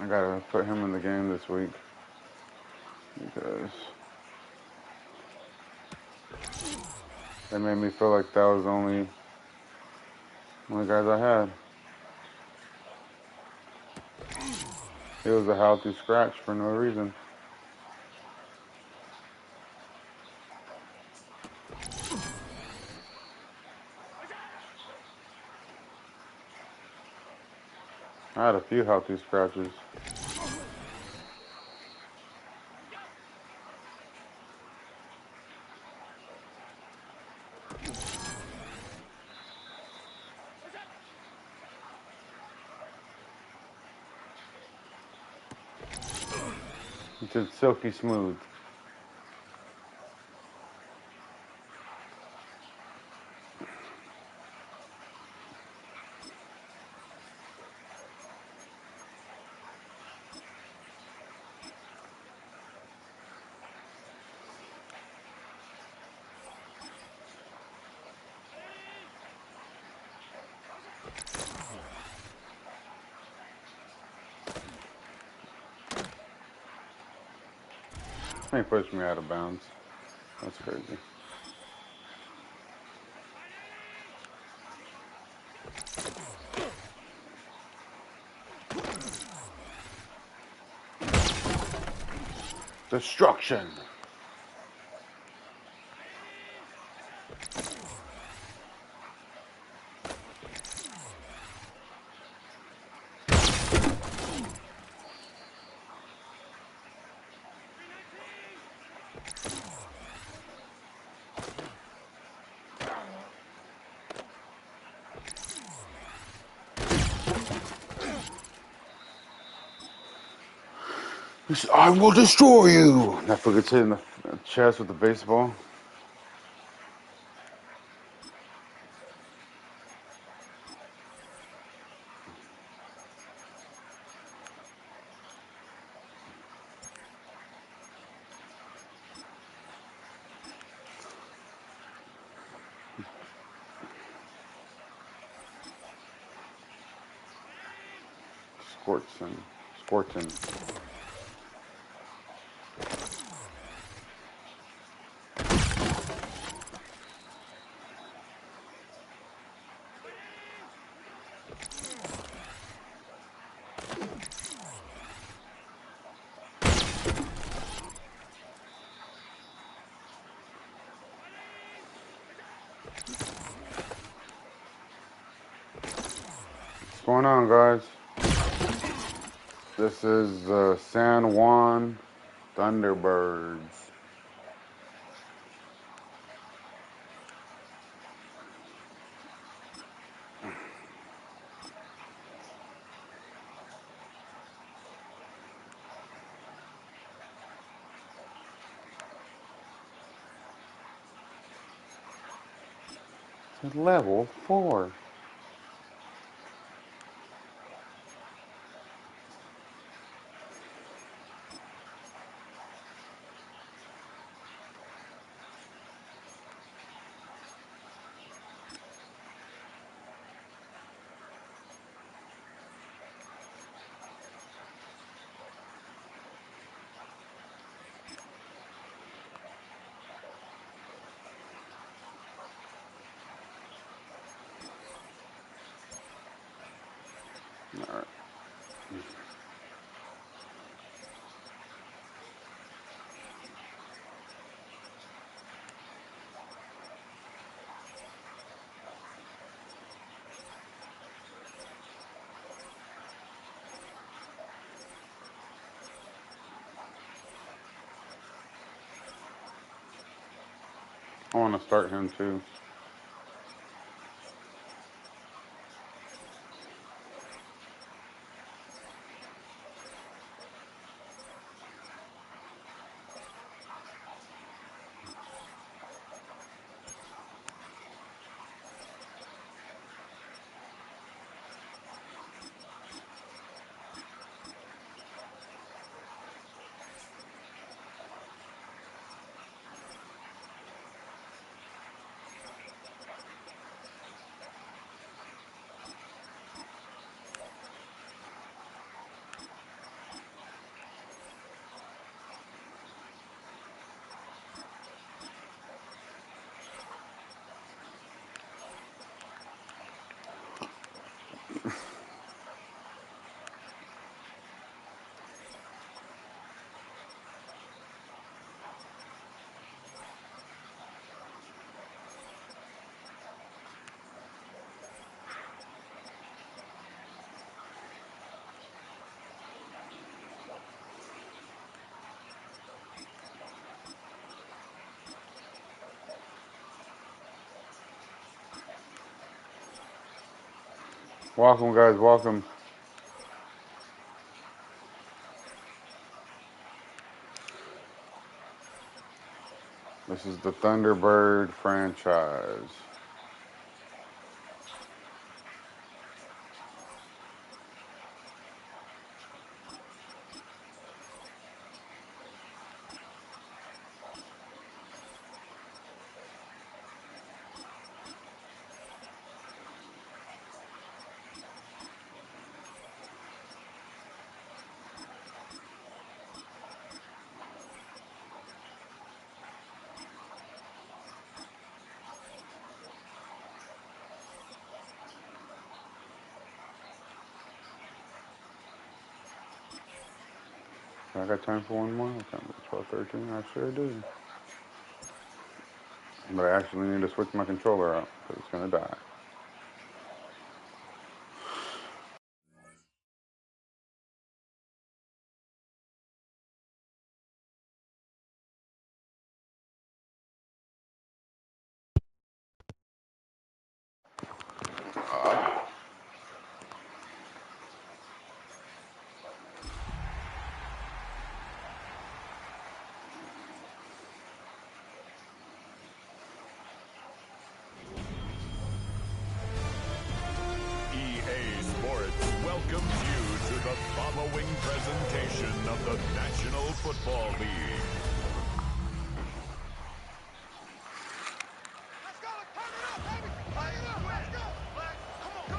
I gotta put him in the game this week because they made me feel like that was only one of the guys I had. He was a healthy scratch for no reason. I had a few healthy scratches. It's just silky smooth. He pushed me out of bounds. That's crazy. Destruction. I will destroy you. That fool gets hit in the chest with the baseball. Scorching. Scorching. What's going on, guys? This is San Juan Thunderbirds. Level 4. Alright. I want to start him too. Welcome, guys. Welcome. This is the Thunderbird franchise. I got time for one more? What time is it? 12:13? I sure do. But I actually need to switch my controller out because it's going to die. EA Sports welcomes you to the following presentation of the National Football League. Let's go. Turn it up, baby. Turn it up. Let's go. Come on. Go.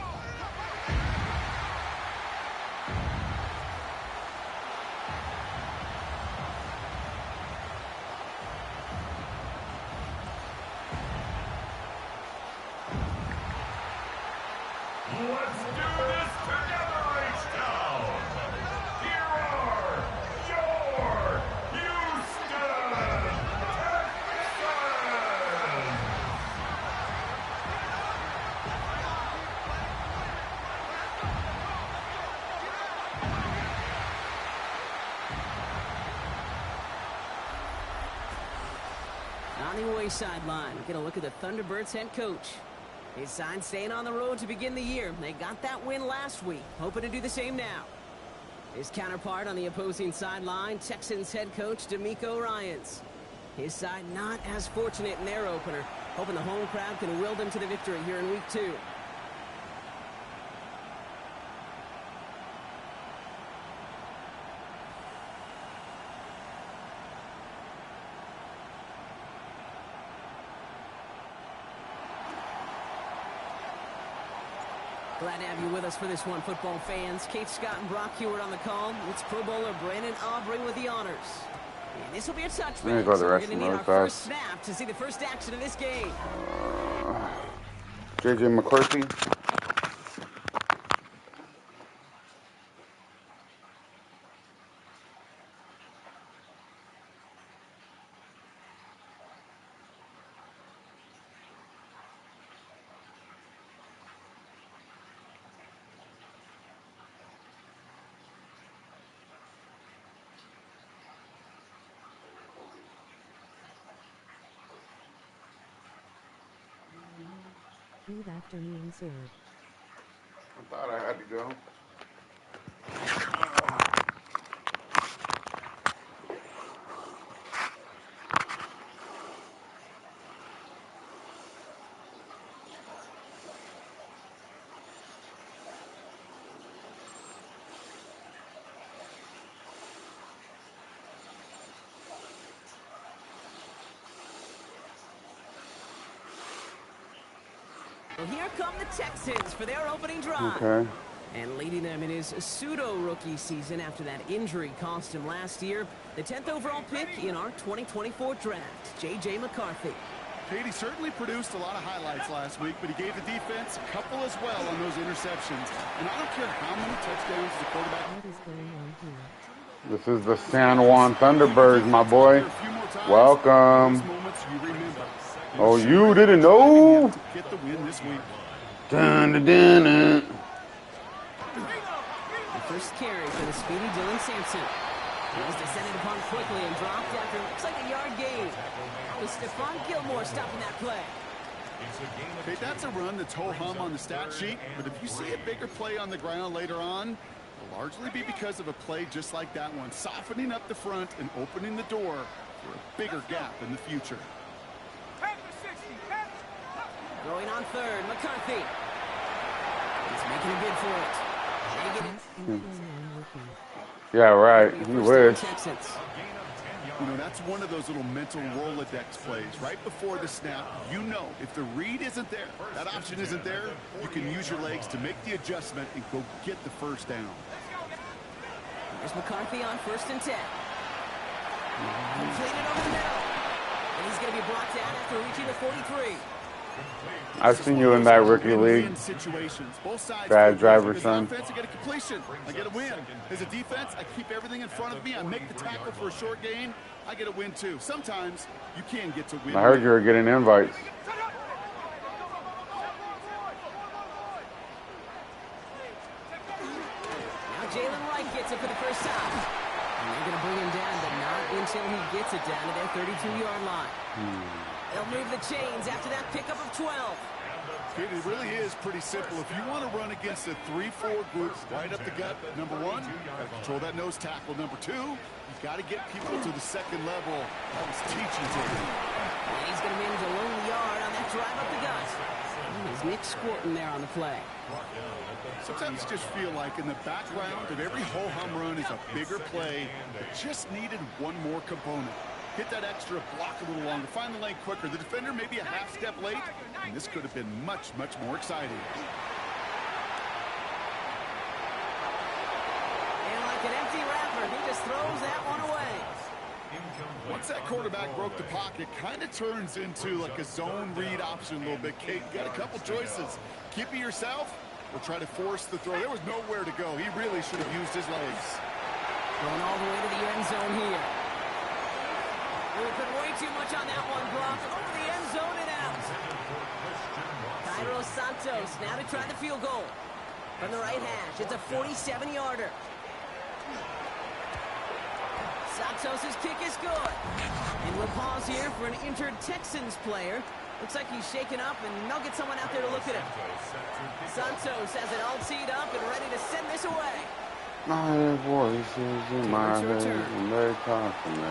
Let's do this together, H-Town. Here are your Houston Texans. On the away sideline, get a look at the Thunderbirds head coach. His side staying on the road to begin the year. They got that win last week, hoping to do the same now. His counterpart on the opposing sideline, Texans head coach D'Amico Ryans. His side not as fortunate in their opener, hoping the home crowd can will them to the victory here in week 2. Glad to have you with us for this one, football fans. Kate Scott and Brock Hewitt on the call. It's Pro Bowler Brandon Aubrey with the honors. And this will be a touchback. Go the So we're rest going to of need them our really first snap to see the first action of this game. J.J. McCarthy. Read after me and serve. I thought I had to go. Well, here come the Texans for their opening drive. Okay. And leading them in his pseudo-rookie season after that injury cost him last year, the 10th overall pick in our 2024 draft, J.J. McCarthy. Katie certainly produced a lot of highlights last week, but he gave the defense a couple as well on those interceptions. And I don't care how many touchdowns the quarterback... What is going on here? This is the San Juan Thunderbirds, my boy. Welcome. Oh, you didn't know? Get the win this week. Dun, dun, dun, dun. The first carry for the speedy Dylan Sampson. He was descended upon quickly and dropped after it looks like a yard gain. It was Stephon Gilmore stopping that play. Okay, that's a run that's ho-hum on the stat sheet, but if you see a bigger play on the ground later on, it'll largely be because of a play just like that one, softening up the front and opening the door for a bigger gap in the future. Going on third, McCarthy. He's making a bid for it. Yeah, right. You wish. You know, that's one of those little mental Rolodex plays. Right before the snap, you know if the read isn't there, that option isn't there, you can use your legs to make the adjustment and go get the first down. There's McCarthy on 1st and 10. Completed over the middle. And he's going to be brought down after reaching the 43. I've seen you in that rookie league. Bad driver, son. Offense, I get a completion. I get a win. As a defense, I keep everything in front of me. I make the tackle for a short gain. I get a win, too. Sometimes you can get to win. I heard you were getting invites. Now Jalen Wright gets it for the first time. And they're going to bring him down, but not until he gets it down to their 32-yard line. They'll move the chains after that pickup of 12. It really is pretty simple. If you want to run against a 3-4 group right up the gut, number one, you got to control that nose tackle. Number two, you've got to get people to the second level. That was teaching to him. And he's going to manage a lone yard on that drive up the gut. There's Nick squirting there on the play. Sometimes you just feel like in the background of every ho-hum run is a bigger play that just needed one more component. Hit that extra, block a little longer, find the lane quicker. The defender may be a half step late, and this could have been much, much more exciting. And like an empty wrapper, he just throws that one away. Once that quarterback broke the pocket, kind of turns into like a zone read option a little bit. Kate, got a couple choices. Keep it yourself will try to force the throw. There was nowhere to go. He really should have used his legs. Going all the way to the end zone here. We put way too much on that one, Brock. Over the end zone and out. Cairo Santos now to try the field goal. From the right hash, it's a 47-yarder. Santos' kick is good. And we'll pause here for an injured Texans player. Looks like he's shaken up, and they'll get someone out there to look at him. Santos has it all teed up and ready to send this away. My voices in my head, and they talk to me.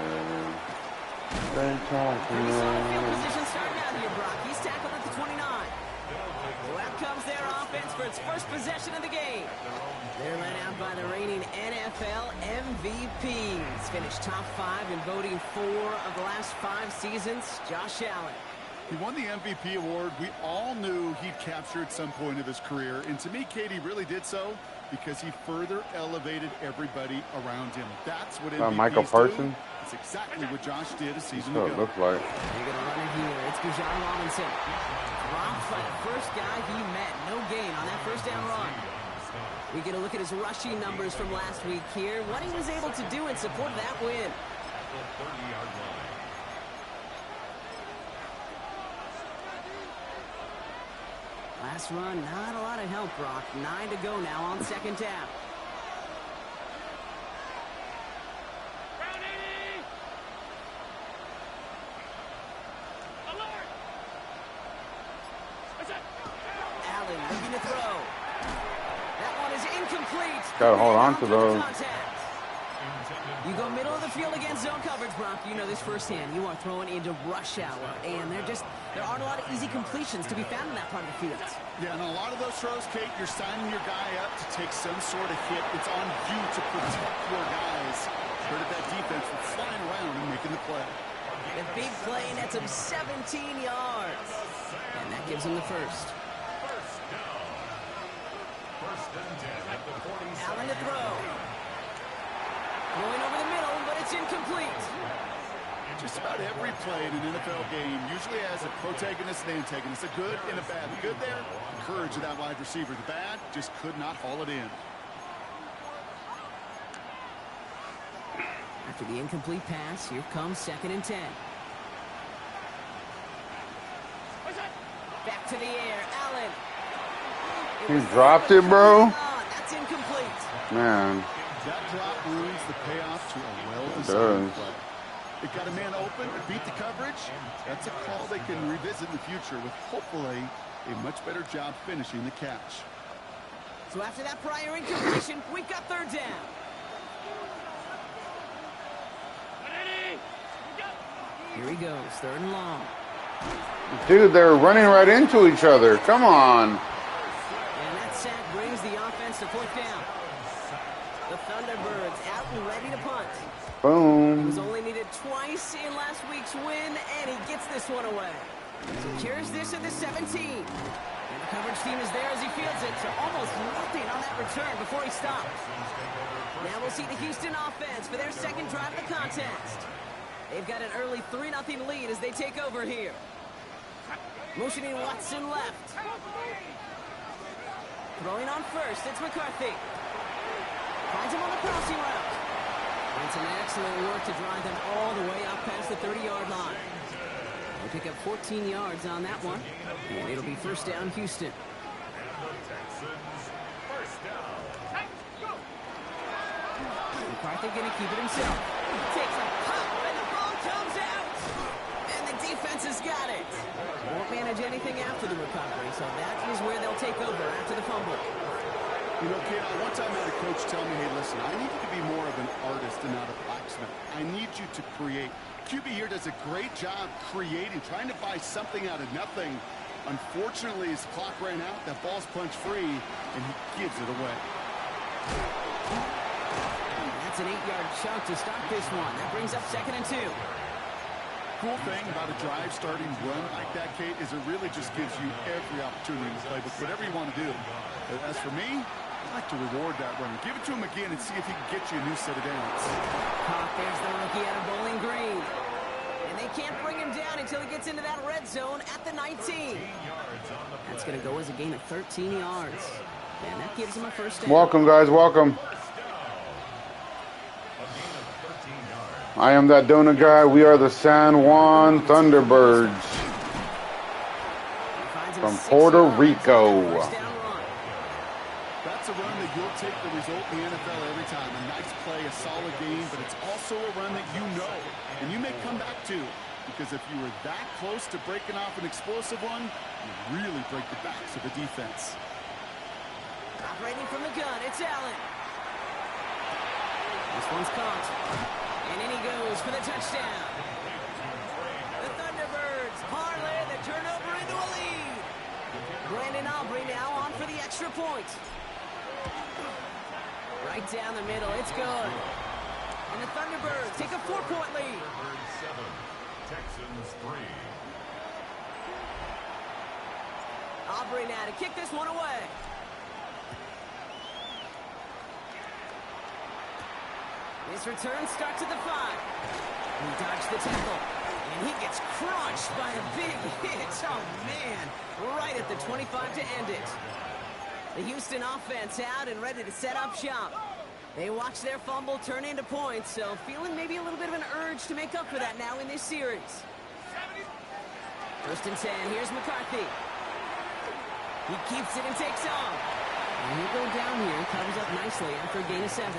They talk to Pretty solid field me. position starting out here, Brock. He's tackled at the 29. Well, out comes their offense for its first possession of the game. They're led out by the reigning NFL MVPs. Finished top 5 in voting 4 of the last 5 seasons. Josh Allen. He won the MVP award. We all knew he'd capture at some point of his career. And to me, Katie really did so because he further elevated everybody around him. That's what MVPs Michael Parsons? do. It's exactly what Josh did a season That's what ago. it looks like. They're going to run it here. It's Bijan Robinson. Dropped by the first guy he met. No gain on that first down run. We get a look at his rushing numbers from last week here. What he was able to do in support of that win. Last run, not a lot of help, Brock. 9 to go now on second down. Allen looking to throw. That one is incomplete. Gotta hold on to those. You go middle of the field against zone coverage, Brock. You know this firsthand. You are throwing into rush hour, and there aren't a lot of easy completions to be found in that part of the field. Yeah, and a lot of those throws, Kate, you're signing your guy up to take some sort of hit. It's on you to protect your guys. Hurt that defense from flying around and making the play. The big play nets him 17 yards. And that gives him the first. Allen to throw. Going over the middle, but it's incomplete. Just about every play in an NFL game usually has a protagonist and antagonist, a good and a bad. The good there, courage of that wide receiver. The bad, just could not haul it in. After the incomplete pass, here comes 2nd and 10. Back to the air, Allen. He dropped it, bro. That's incomplete. Man. That drop ruins the payoff to a well-designed play. It got a man open, beat the coverage. That's a call they can revisit in the future with hopefully a much better job finishing the catch. So after that prior incompletion, we've got 3rd down. Here he goes, 3rd and long. Dude, they're running right into each other. Come on. And that sack brings the offense to 4th down. The Thunderbirds out and ready to punt. He Boom. was only needed twice in last week's win, and he gets this one away. So carries this at the 17. And the coverage team is there as he fields it, so almost nothing on that return before he stops. Now we'll see the Houston offense for their 2nd drive of the contest. They've got an early 3-0 lead as they take over here. Motioning Watson left. Throwing on first, it's McCarthy. Finds him on the crossing route. And some excellent work to drive them all the way up past the 30-yard line. They pick up 14 yards on that one. And it'll be 1st down, Houston. McCarthy going to keep it himself. Takes a pop, and the ball comes out. And the defense has got it. Won't manage anything after the recovery, so that is where they'll take over after the fumble. You know, kid, one time I had a coach tell me, hey, listen, I need you to be more of an artist and not a blacksmith. I need you to create. QB here does a great job creating, trying to buy something out of nothing. Unfortunately, his clock ran out. That ball's punched free, and he gives it away. That's an 8-yard chunk to start this one. That brings up 2nd and 2. Cool thing about a drive starting run like that, Kate, is it really just gives you every opportunity to play with whatever you want to do. As for me, I like to reward that run. Give it to him again and see if he can get you a new set of downs. There's the rookie out of Bowling Green. And they can't bring him down until he gets into that red zone at the 19. That's going to go as a gain of 13 yards. And that gives him a first down. Welcome, guys. Welcome. I am that donut guy. We are the San Juan Thunderbirds from Puerto Rico. That's a run that you'll take the result in the NFL every time. A nice play, a solid game, but it's also a run that you know and you may come back to, because if you were that close to breaking off an explosive one, you really break the backs of the defense. Operating from the gun, it's Allen. This one's caught. And in he goes for the touchdown. The Thunderbirds parlay the turnover into a lead. Brandon Aubrey now on for the extra point. Right down the middle, it's good. And the Thunderbirds take a 4-point lead. 7, Texans 3. Aubrey now to kick this one away. His return starts at the 5. He dodged the tackle. And he gets crushed by a big hit. Oh, man. Right at the 25 to end it. The Houston offense out and ready to set up shop. They watch their fumble turn into points, so feeling maybe a little bit of an urge to make up for that now in this series. 1st and 10. Here's McCarthy. He keeps it and takes off. And he'll go down here and covers up nicely after a gain of 7.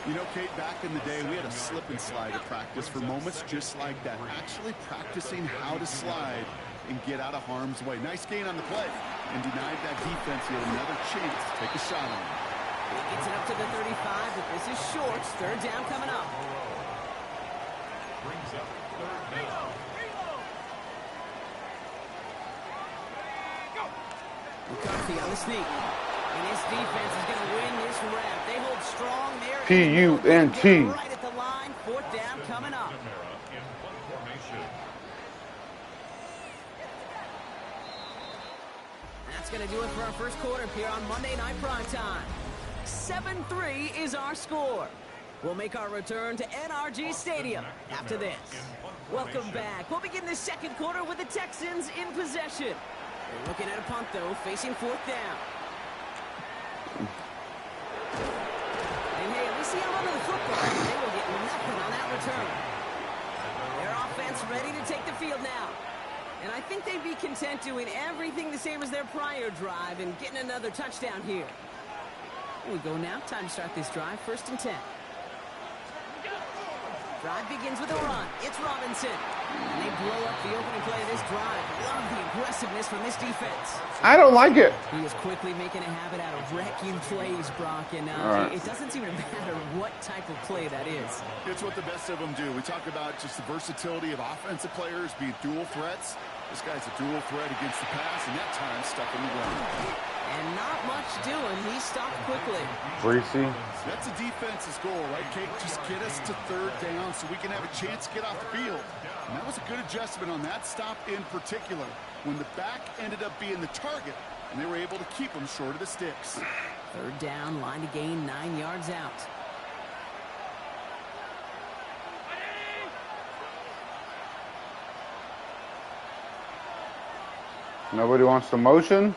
You know, Kate, back in the day, we had a slip and slide at practice for moments just like that. Actually practicing how to slide and get out of harm's way. Nice gain on the play. And denied that defense here another chance to take a shot on him. He gets it up to the 35, but this is short. 3rd down coming up. Brings up 3rd down. McCarthy on the sneak. And his defense is going to win this rep. They hold strong there. P-U-N-T. Right at the line. 4th down coming up. In punt formation. That's going to do it for our first quarter here on Monday Night Primetime. 7-3 is our score. We'll make our return to NRG Stadium after this. Welcome back. We'll begin the second quarter with the Texans in possession. They're looking at a punt, though, facing 4th down. And hey, at least see how under the football. They will get nothing on that return. Their offense ready to take the field now. And I think they'd be content doing everything the same as their prior drive and getting another touchdown here. Here we go now. Time to start this drive. 1st and 10. Drive begins with a run. It's Robinson. And they blow up the opening play of this drive. Love the aggressiveness from this defense. I don't like it. He is quickly making a habit out of wrecking plays, Brock. And it doesn't seem to matter what type of play that is. It's what the best of them do. We talk about just the versatility of offensive players being dual threats. This guy's a dual threat against the pass, and that time stuck in the run. And not much doing. He stopped quickly. Greasy. That's the defense's goal, right, Kate? Just get us to 3rd down so we can have a chance to get off the field. And that was a good adjustment on that stop in particular, when the back ended up being the target, and they were able to keep him short of the sticks. 3rd down, line to gain 9 yards out. Nobody wants the motion?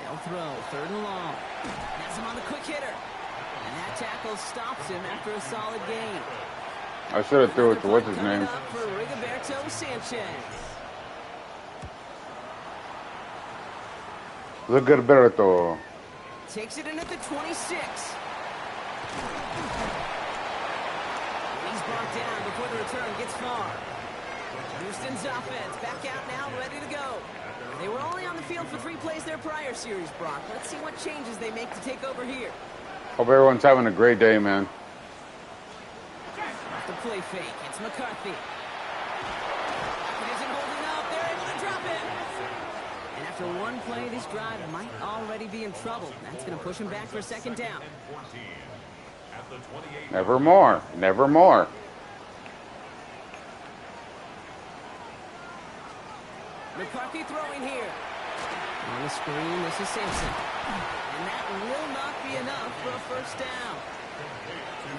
They'll throw. 3rd and long. Has him on the quick hitter. And that tackle stops him after a solid gain. I should have threw it to what's his name. Up for Rigoberto Sanchez. Rigoberto. Takes it in at the 26. He's brought down before the return gets far. Houston's offense back out now, ready to go. They were only on the field for 3 plays their prior series, Brock. Let's see what changes they make to take over here. Hope everyone's having a great day, man. Off the play fake, it's McCarthy. It isn't holding up. They're able to drop it. And after one play, this drive might already be in trouble. That's going to push him back for 2nd down. Never more. Never more. McCarthy throwing here. On the screen, this is Sampson. And that will not be enough for a 1st down.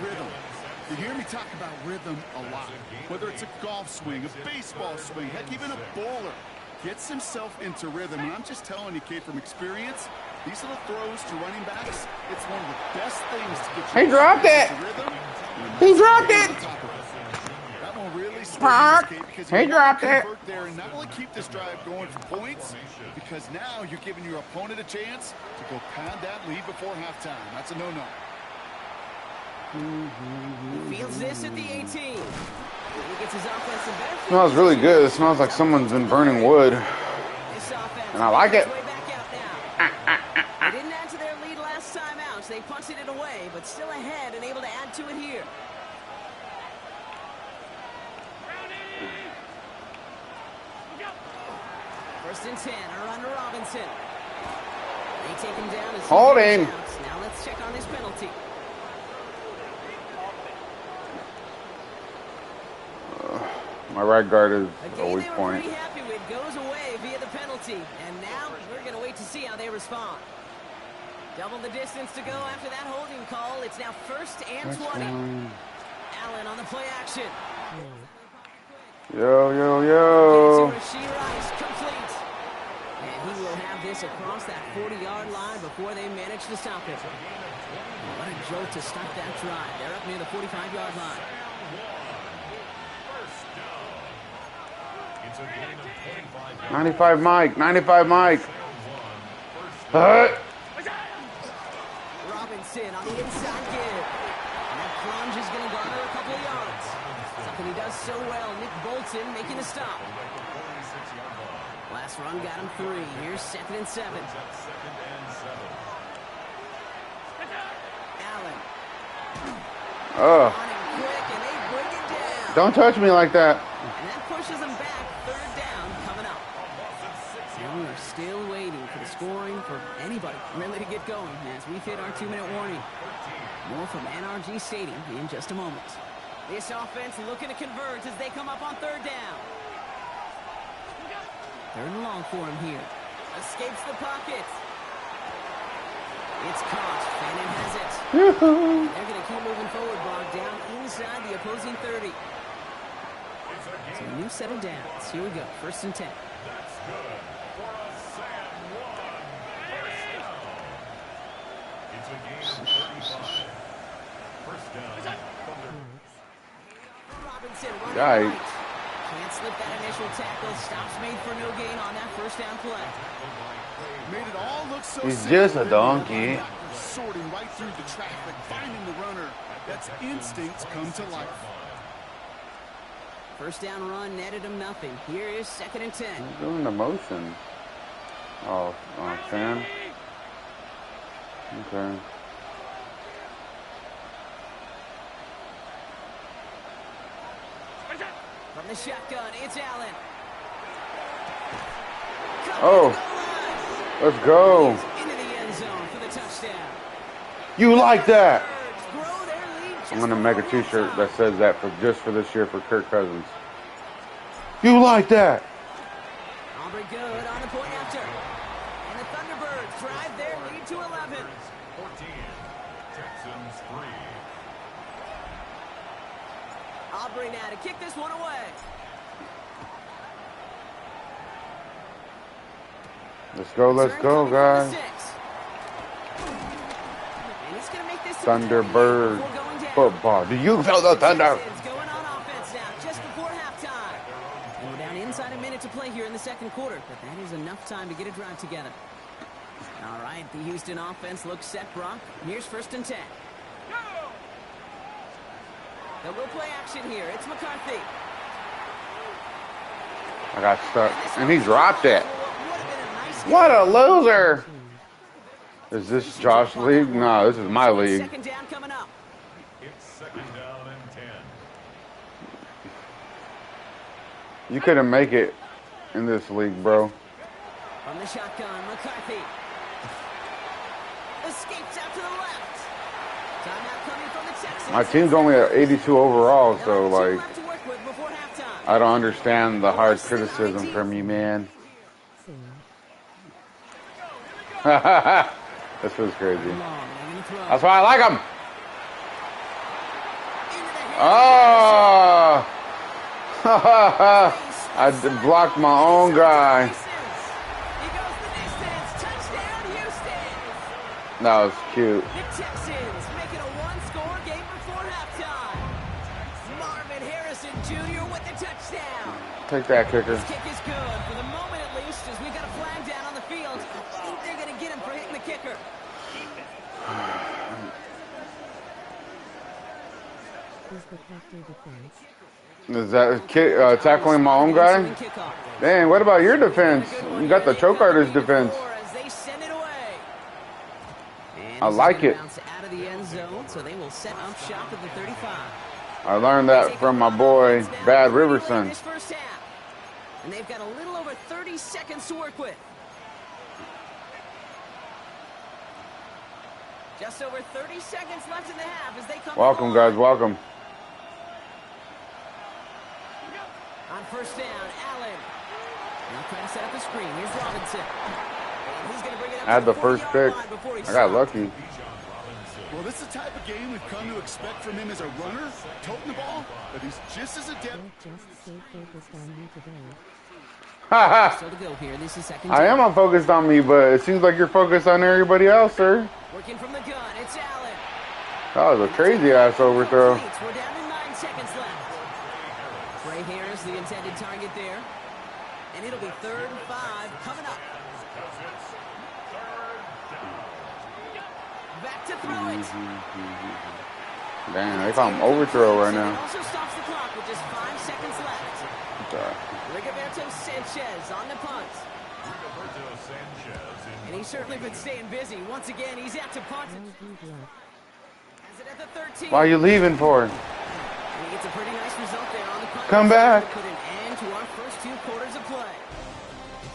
Rhythm. You hear me talk about rhythm a lot. Whether it's a golf swing, a baseball swing, heck, even a bowler gets himself into rhythm. And I'm just telling you, kid, from experience, these little throws to running backs, it's one of the best things to get you He dropped it. rhythm. He dropped it. That one really Park. because He dropped it. there and not only keep this drive going for points, because now you're giving your opponent a chance to go pound that lead before halftime. That's a no-no. Feels this at the 18. He gets his offense in better. Smells really good. It smells like someone's been burning wood. This offense And I like it. way back out now. They didn't add to their lead last time out, so they punted it away, but still ahead and able to add to it here. First and 10, a run to Robinson. They take him down. Hold him. Now let's check on this penalty. My right guard is A a game weak they were point. pretty happy with goes away via the penalty. And now we're going to wait to see how they respond. Double the distance to go after that holding call. It's now first and 20. Allen on the play action. Yo, yo, Gets yo. to Rashee Rice, complete. And he will have this across that 40-yard line before they manage to stop it. What a jolt to start that drive. They're up near the 45-yard line. 95 Mike. 95 Mike. Robinson on the inside give. And that plunge is going to garner a couple of yards. Something he does so well. Nick Bolton making a stop. Last run got him 3. Here's 2nd and 7. Allen. Oh, On him quick, and they bring it down. don't touch me like that. And that pushes them back. 3rd down coming up. And we are still waiting for the scoring for anybody really to get going as we hit our 2-minute warning. More from NRG Stadium in just a moment. This offense looking to convert as they come up on 3rd down. 3rd and long for him here. Escapes the pocket. It's caught. Fannin has it. They're going to keep moving forward, Bob, down inside the opposing 30. So a new set of downs. Here we go. 1st and 10. It's a game of 35. First down. Robinson running Yikes. right. Can't slip that initial tackle. Stops made for no gain on that 1st down play. Made it all look so He's simple, just a didn't it? donkey. Sorting right through the traffic, finding the runner. That's instincts come to life. 1st down run netted him nothing. Here is 2nd and 10. He's doing the motion. Oh, Sam. Okay. From the shotgun, it's Allen. Oh, let's go. Into the end zone for the touchdown. You like that? Grow their lead just I'm gonna make a T-shirt overtime. that says that for just for this year for Kirk Cousins. You like that? Aubrey good on the point after. And the Thunderbirds drive their lead to 11. 14. Texans 3. Aubrey now to kick this one away. Let's go, guys. And he's gonna make this Thunderbird before going down. football. Do you feel the thunder? Texans going on offense now, just before halftime. And we're down inside a minute to play here in the 2nd quarter, but that is enough time to get a drive together. All right, the Houston offense looks set, Brock. Here's 1st and 10. They'll go play action here. It's McCarthy. I got stuck, and he dropped it. Would have been a nice What a loser! Is this Josh league? No, this is my league. 2nd down coming up. It's 2nd down and 10. You couldn't make it in this league, bro. From the shotgun, McCarthy. Escapes out to the left. Timeout coming from the Texans. My team's only at 82 overall, so like, Left to work with before halftime. I don't understand the hard criticism from you, man. This was crazy. Long, they're gonna throw. That's why I like him. Into the Oh! I blocked my own guy. He goes the distance. Touchdown, Houston. That was cute. The Texans make it a one-score game before halftime. Marvin Harrison Jr. with the touchdown. Take that, kicker. This kick is good for the moment at least, as we got a flag down on the field. I think they're going to get him for hitting the kicker. Is the factor defense? Is that tackling my own guy? Dang, what about your defense? You got the choke artist defense. As they send it away. I like it. Out of the end zone, so they will set up shop at the 35. I learned that from my boy, Bad Riverson. This first half. And they've got a little over 30 seconds to work with. Just over 30 seconds left in the half as they come. Welcome, guys. Welcome. On first down, Allen. Now trying to set up the screen. Here's Robinson. And he's going to bring it up. I had the first pick. I got lucky. Well, this is the type of game we've come to expect from him as a runner, toting the ball, but he's just as adept. Don't just stay focused on you today. Still to go here. This is second I down. am focused on me, but it seems like you're focused on everybody else, sir. Working from the gun. It's Allen. That was a crazy ass overthrow. We're down to 9 seconds left. Ray Harris, the intended target there. And it'll be 3rd and 5 coming up. Back to throw it. Damn, they call him overthrow right It now. also stops the clock with just 5 seconds left. Rigoberto Sanchez on the punt. And he's certainly been staying busy. Once again, he's out to punt. Has it at the 13. Why are you leaving for? And he gets a pretty nice result there on the punt. Come back. Put an end to our first 2 quarters of play.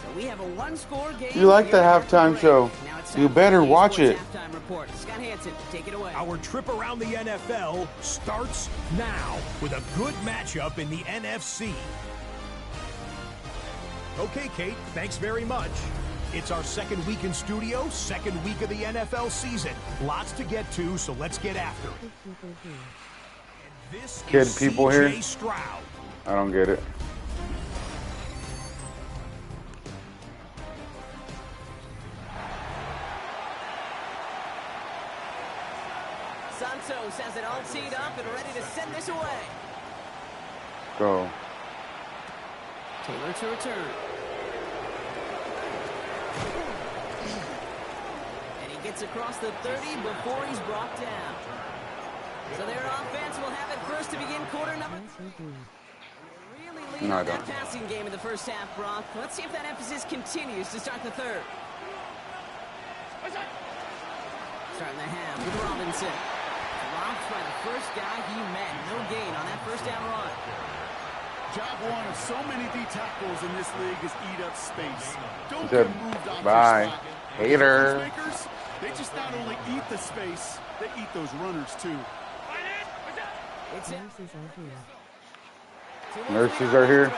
So we have a 1-score game. You like the halftime show. You better watch it. Halftime report. Scott Hansen, take it away. Our trip around the NFL starts now with a good matchup in the NFC. Okay, Kate, thanks very much. It's our second week in studio, second week of the NFL season. Lots to get to, so let's get after it. And this Kid is people C.J. here? Stroud. I don't get it. Santos has it all teed up and ready to send this away. Go. Taylor to return. And he gets across the 30 before he's brought down. So their offense will have it first to begin quarter number. Really leading No, I that don't. passing game in the first half, Brock. Let's see if that emphasis continues to start the third. Starting the half with Robinson. Dropped by the first guy he met. No gain on that first down run. Job one of so many D tackles in this league is eat up space. Don't Good. get moved off Bye. your spot. Hater. Those makers, they just not only eat the space, they eat those runners too. It's it. Nurses are here. Nurses are here.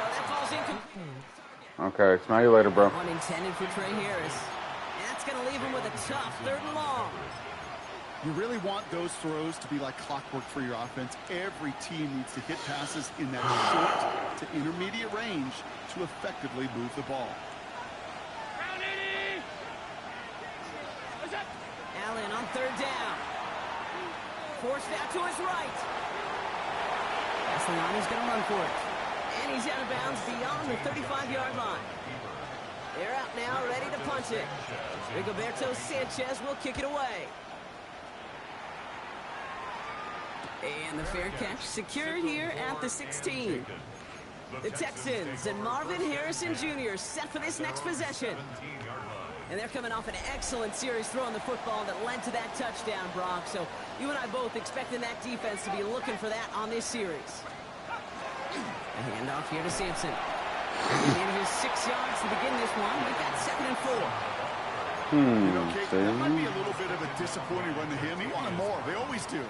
Okay, smell you later, bro. One intended for Trey Harris. That's going to leave him with a tough 3rd and long. You really want those throws to be like clockwork for your offense. Every team needs to hit passes in that short to intermediate range to effectively move the ball. Allen on 3rd down. Forced out to his right. Castellano is going to run for it. And he's out of bounds beyond the 35-yard line. They're out now, ready to punch it. Rigoberto Sanchez will kick it away. And the fair catch secured here at the 16. The Texans and Marvin Harrison Jr. set for this next possession. And they're coming off an excellent series throwing the football that led to that touchdown, Brock. So you and I both expecting that defense to be looking for that on this series. A handoff here to Sampson. In his 6 yards to begin this one. We've got 2nd and 4. Okay, that might be a little bit of a disappointing run to him. He wanted more. They always do.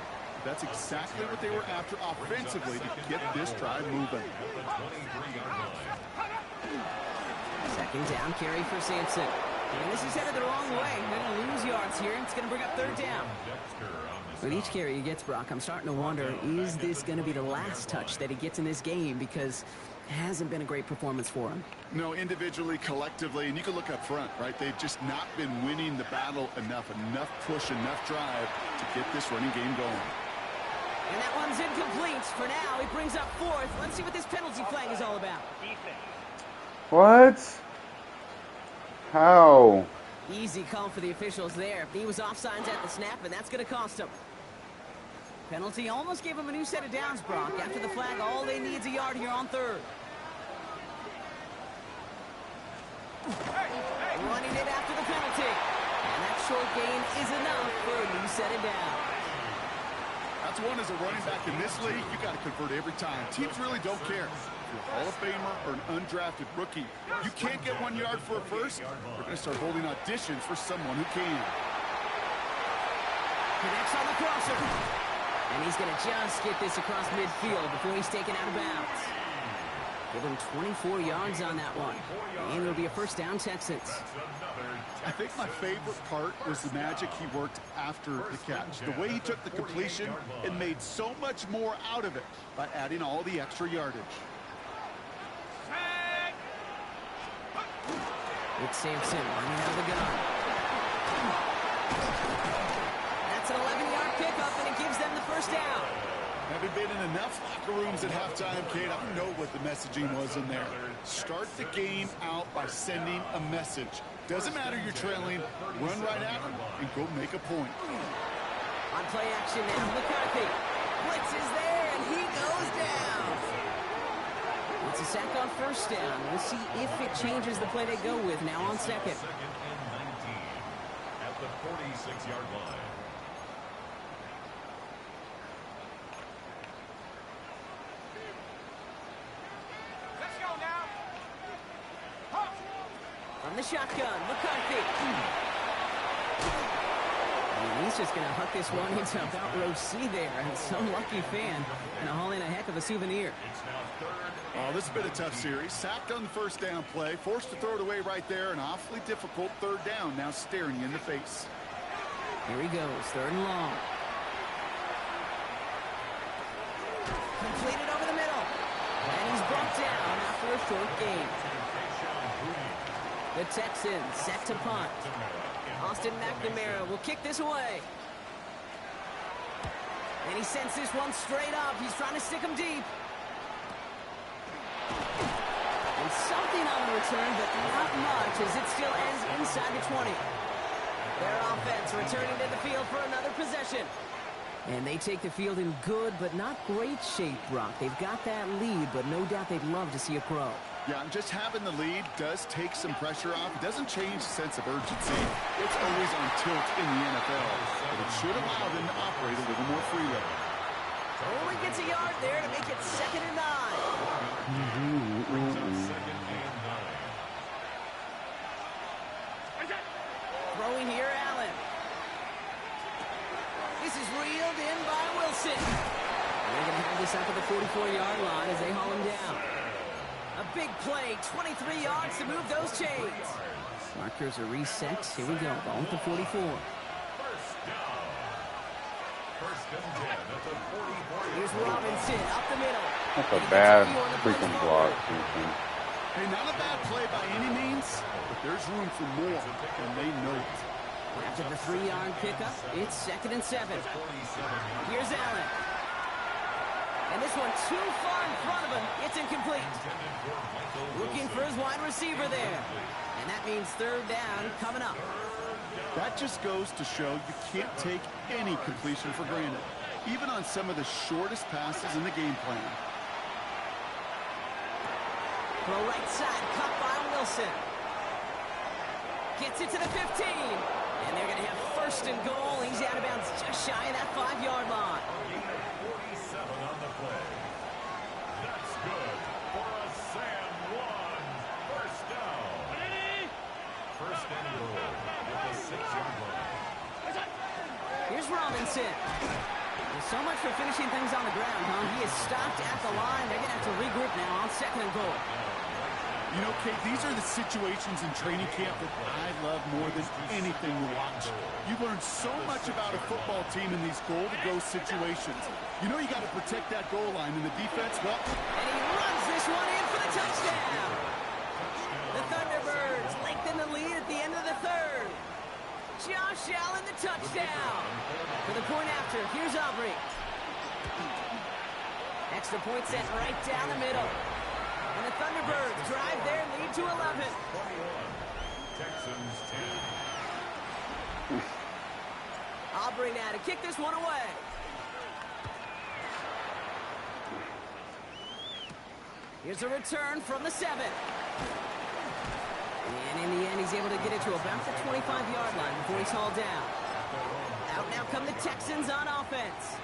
That's exactly what they were after offensively to get this drive moving. 2nd down carry for Sampson. And this is headed the wrong way. They're going to lose yards here. It's going to bring up 3rd down. With each carry he gets, Brock, I'm starting to wonder, is this going to be the last touch that he gets in this game? Because it hasn't been a great performance for him. No, individually, collectively, and you can look up front, right? They've just not been winning the battle enough push, enough drive to get this running game going. And that one's incomplete. For now, it brings up fourth. Let's see what this penalty flag is all about. What? How? Easy call for the officials there. He was offsides at the snap, and that's going to cost him. Penalty almost gave him a new set of downs, Brock. After the flag, all they need is a yard here on third. Running it after the penalty. And that short gain is enough for a new set of downs. That's one as a running back in this league, you got to convert every time. Teams really don't care. If you're a Hall of Famer or an undrafted rookie, you can't get 1 yard for a first. We're going to start holding auditions for someone who can. Connects on the crosser. And he's going to just get this across midfield before he's taken out of bounds. Give him 24 yards on that one. And it'll be a first down, Texans. I think my favorite part was the magic he worked after the catch. The way he took the completion and made so much more out of it by adding all the extra yardage. It's Sampson running out of the gun. That's an 11-yard pickup, and it gives them the first down. Having been in enough locker rooms at halftime, Kate, I know what the messaging was in there. Start the game out by sending a message. Doesn't matter you're trailing, run right at them and go make a point. On play action now, McCarthy. Blitz is there, and he goes down. It's a sack on first down. We'll see if it changes the play they go with now on second. Second and 19 at the 46-yard line. From the shotgun, McCarthy. And he's just going to huck this one into about row C there. And some lucky fan and haul in a heck of a souvenir. Oh, this has been a tough series. Sacked on the first down play, forced to throw it away right there. An awfully difficult third down now staring you in the face. Here he goes, third and long. Completed over the middle. And he's brought down after a short gain. The Texans set to punt. Austin McNamara will kick this away. And he sends this one straight up. He's trying to stick him deep. And something on the return, but not much, as it still ends inside the 20. Their offense returning to the field for another possession. And they take the field in good but not great shape, Brock. They've got that lead, but no doubt they'd love to see it grow. Yeah, and just having the lead does take some pressure off. It doesn't change the sense of urgency. It's always on tilt in the NFL, but it should allow them to operate a little more freely. Only gets a yard there to make it 2nd and 9. Throwing here, Allen. This is reeled in by Wilson. And they're going to have this up at the 44-yard line as they haul him down. A big play, 23 yards to move those chains. Markers are reset. Here we go, ball at the 44. Here's Robinson up the middle. That's a bad freaking block. Hey, not a bad play by any means, but there's room for more, and they know it. After the 3-yard pickup, it's 2nd and 7. Here's Allen. And this one too far in front of him. It's incomplete. Looking for his wide receiver there. And that means 3rd down coming up. That just goes to show you can't take any completion for granted, even on some of the shortest passes in the game plan. Throw right side, caught by Wilson. Gets it to the 15. And they're going to have 1st and goal. He's out of bounds just shy of that 5-yard line. 47 on the play. That's good for a Sam 1. 1st down. 1st and goal at the 6-yard line. Here's Robinson. There's so much for finishing things on the ground, huh? He is stopped at the line. They're going to have to regroup now on 2nd and goal. You know, Kate, these are the situations in training camp that I love more than anything to watch. You learn so much about a football team in these goal-to-go situations. You know you got to protect that goal line, and the defense, well... And he runs this one in for the touchdown. The Thunderbirds lengthen the lead at the end of the third. Josh Allen, the touchdown. For the point after, here's Aubrey. Extra point sent right down the middle. And the Thunderbirds drive their lead to 11. Texans 10. Aubrey now to kick this one away. Here's a return from the 7. And in the end, he's able to get it to about the 25-yard line before he's hauled down. Out now come the Texans on offense.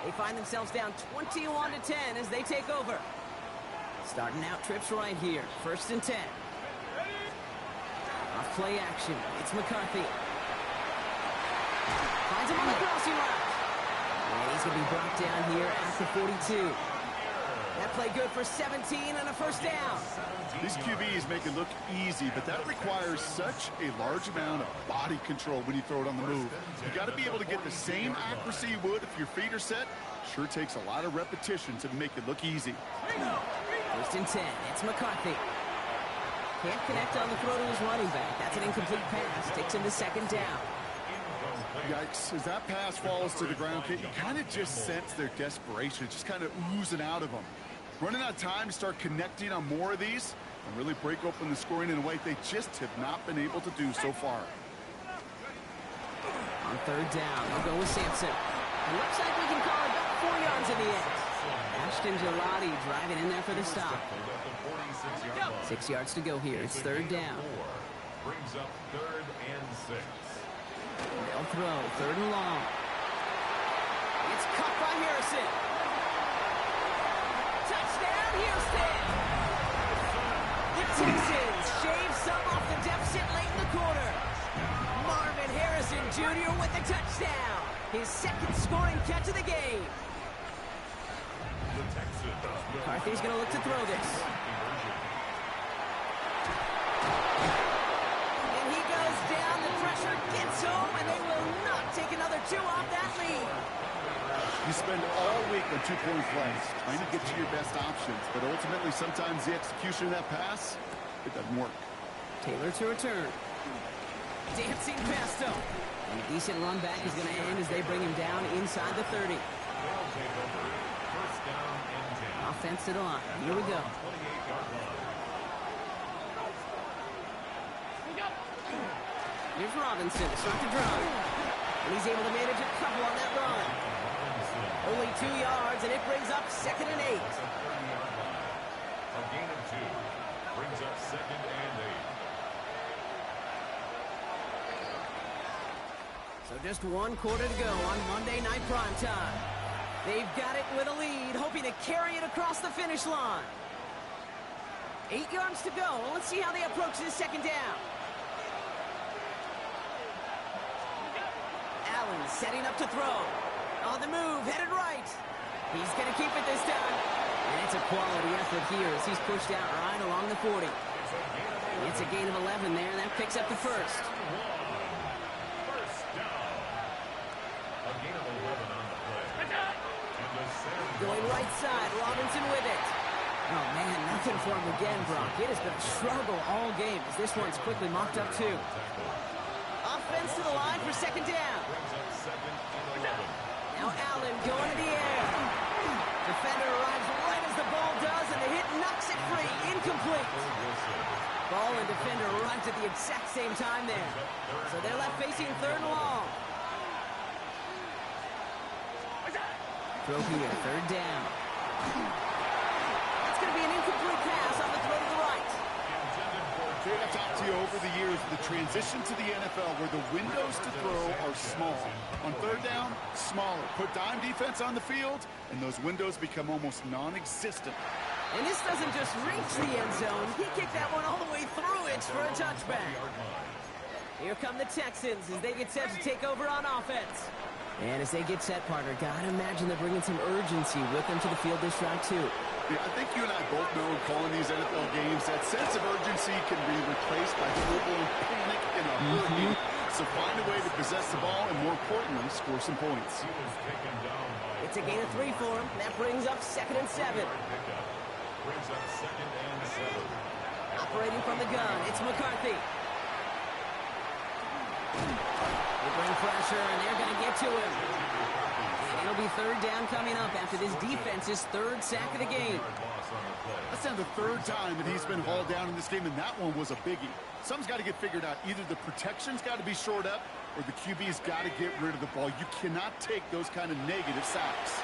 They find themselves down 21-10 as they take over. Starting out trips right here. 1st and 10. Off play action. It's McCarthy. Finds him on the crossing route. And he's going to be brought down here at the 42. That play good for 17 and a 1st down. These QBs make it look easy, but that requires such a large amount of body control when you throw it on the move. You got to be able to get the same accuracy you would if your feet are set. Sure takes a lot of repetition to make it look easy. 1st and 10. It's McCarthy. Can't connect on the throw to his running back. That's an incomplete pass. Takes him to 2nd down. Yikes. As that pass falls to the ground, you kind of just sense their desperation. It's just kind of oozing out of them. Running out of time to start connecting on more of these and really break open the scoring in a way they just have not been able to do so far. On 3rd down, they'll go with Sampson. It looks like we can call it 4 yards in the end. Ashton Gelati driving in there for the stop. 6 yards to go here. It's 3rd down. Brings up 3rd and 6. They'll throw 3rd and long. It's caught by Harrison. Touchdown, Houston! The Texans shave some off the deficit late in the quarter. Marvin Harrison Jr. with the touchdown. His 2nd scoring catch of the game. McCarthy's going to look to throw this. And he goes down. The pressure gets home, and they will not take another 2 off that lead. You spend all week on 2-point plays, trying to get you your best options, but ultimately sometimes the execution of that pass, it doesn't work. Taylor to return. Dancing past him. And a decent run back is going to end as they bring him down inside the 30. Offense to the line. Here we go. Here's Robinson to start the drive. And he's able to manage a couple on that run. Only 2 yards, and it brings up 2nd and 8. A gain of 2. Brings up 2nd and 8. So just 1 quarter to go on Monday Night Primetime. They've got it with a lead, hoping to carry it across the finish line. 8 yards to go. Let's see how they approach this 2nd down. Allen setting up to throw. On the move, headed right. He's going to keep it this time. And it's a quality effort here as he's pushed out right along the 40. It's a gain of 11 there, and that picks up the 1st. First down. A gain of 11 on the play. Going right side, Robinson with it. Oh, man, nothing for him again, Brock. It has been a struggle all game as this one's quickly mocked up, too. Offense to the line for 2nd down. Now Allen going to the air. Defender arrives right as the ball does, and the hit knocks it free. Incomplete. Ball and defender arrived at the exact same time there. So they're left facing 3rd and long. Throw here, 3rd down. That's going to be an incomplete pass on the throw to the right. Jay, I've talked to you over the years, the transition to the NFL where the windows to throw are small. On 3rd down, smaller. Put dime defense on the field, and those windows become almost non-existent. And this doesn't just reach the end zone. He kicked that one all the way through it for a touchback. Here come the Texans as they get set to take over on offense. And as they get set, partner, gotta imagine they're bringing some urgency with them to the field this drive, too. Yeah, I think you and I both know calling these NFL games, that sense of urgency can be replaced by full-blown panic in a hurricane. So find a way to possess the ball and, more importantly, score some points. It's a gain of 3 for him. That brings up 2nd and 7. Brings up 2nd and 7. Operating from the gun, it's McCarthy. They bring pressure, and they're going to get to him. And it'll be 3rd down coming up after this defense's 3rd sack of the game. That's now the 3rd time that he's been hauled down in this game, and that one was a biggie. Something's got to get figured out. Either the protection's got to be shored up, or the QB's got to get rid of the ball. You cannot take those kind of negative sacks.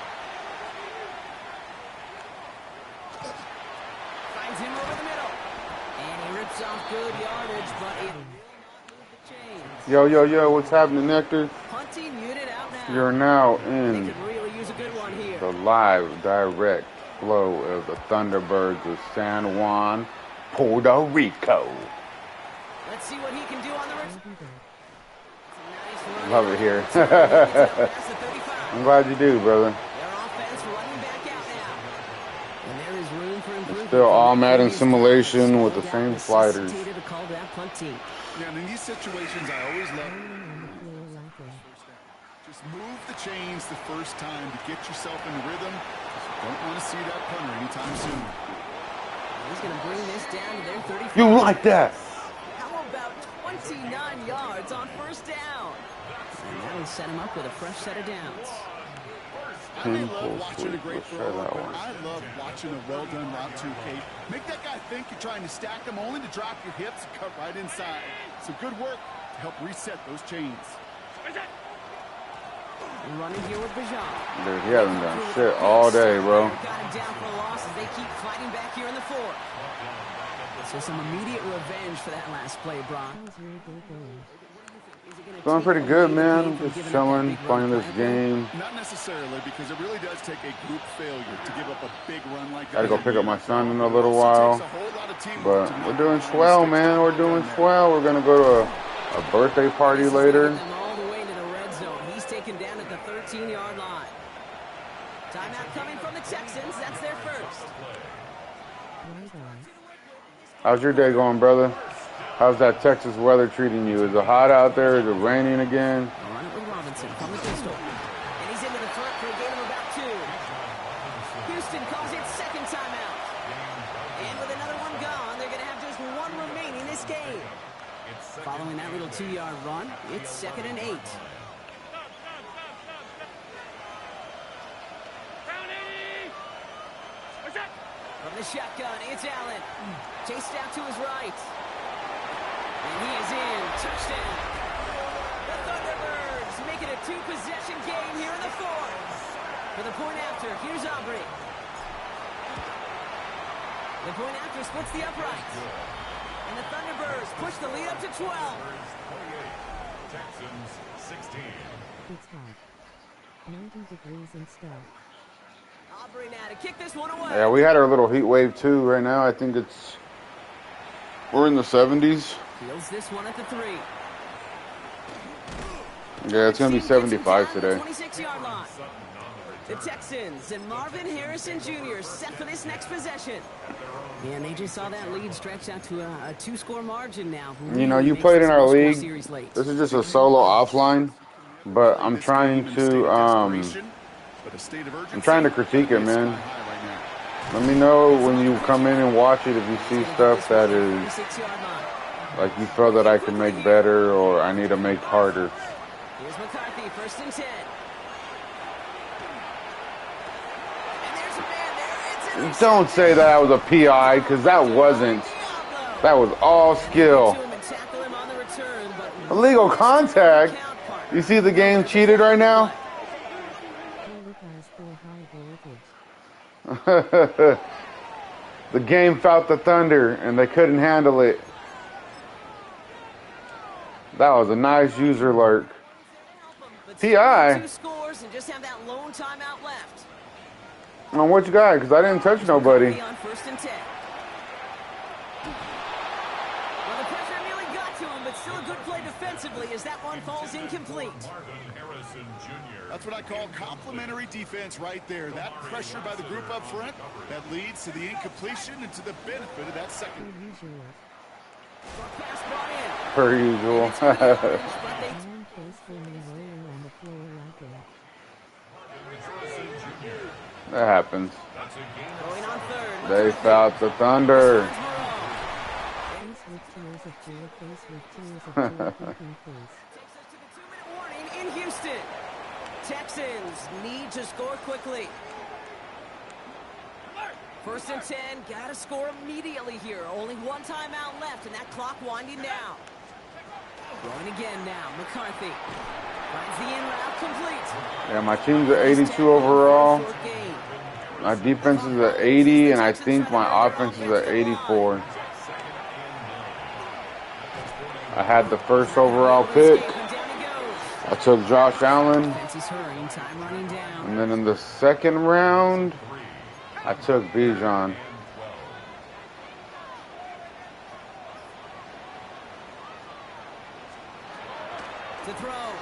Finds him over the middle. And he rips off good yardage, but it will not move the chains. Yo, what's happening, Nectar? Punting unit out now. You're now They in could really use a good one here. the live, direct flow of the Thunderbirds of San Juan, Puerto Rico. Let's see what he can do on the return. Love it here. I'm glad you do, brother. Their offense running back out now. And there is room for improvement. Still all Madden simulation with the same sliders. To call that punt team. Yeah, and in these situations, I always love On the play likely. just move the chains the first time to get yourself in rhythm. Just don't want to see that punter anytime soon. He's going to bring this down to their 35. You like that? How about 29 yards on 1st down? And that will set him up with a fresh set of downs. I may love watching a great Let's try throw, that but one. I love watching a well-done route too, Kate. Make that guy think you're trying to stack them, only to drop your hips and cut right inside. So good work to help reset those chains. Running here with Bajan. Dude, he hasn't done shit all day, bro. Got him down for a loss as they keep fighting back here in the 4th. So some immediate revenge for that last play, Brock. How's your day going? Going pretty good, man. Just chilling, playing this game. Not necessarily, because it really does take a group failure to give up a big run like that. Gotta go pick up my son in a little while. But we're doing swell, man. We're doing swell. We're gonna go to a birthday party later. Them all the way to the red zone. He's taken down at the 13-yard line. Timeout coming from the Texans. That's their first. How's your day going, brother? How's that Texas weather treating you? Is it hot out there? Is it raining again? Run it with Robinson from the pistol. And he's into the front for a gain of about 2. Houston calls it 2nd timeout. And with another one gone, they're going to have just 1 remaining this game. Following that little 2-yard run, it's 2nd and 8. From the shotgun, it's Allen. Chased out to his right. And he is in. Touchdown. The Thunderbirds make it a 2-possession game here in the 4th. For the point after, here's Aubrey. The point after splits the upright. And the Thunderbirds push the lead up to 12. Texans 16. It's hot. 90 degrees and stuff. Aubrey now to kick this one away. Yeah, we had our little heat wave too. Right now, I think we're in the 70s. Fields this one at the 3. Yeah, it's gonna be 75 today. 26-yard line. The Texans and Marvin Harrison Jr. set for this next possession. And they just saw that lead stretch out to a 2-score margin now. You know, you played in our league. This is just a solo offline, but I'm trying to critique it, man. Let me know when you come in and watch it if you see stuff that is like you feel that I can make better or I need to make harder. Here's McCarthy, 1st and 10. And there's a man there. It's Don't say that was a PI, because that wasn't. That was all skill. Illegal contact? You see the game cheated right now? The game felt the thunder and they couldn't handle it. That was a nice user lurk. PI? 2 scores and just have that lone timeout left. On which guy? Because I didn't touch nobody. On 1st and 10. Well, the pressure nearly got to him, but still a good play defensively as that one falls incomplete. That's what I call complimentary defense right there. That pressure by the group up front, that leads to the incompletion and to the benefit of that second. Pass brought in. Per usual. That happens. Going on third. They fouled the Thunder. Warning in Houston. Texans need to score quickly. First and 10, gotta score immediately here. Only one timeout left, and that clock winding down. Going again now, McCarthy. Finds the in route complete. Yeah, my team's at 82 overall. My defense is at 80, and I think my offense is at 84. I had the first overall pick. I took Josh Allen. And then in the second round, I took Bijan. To throw.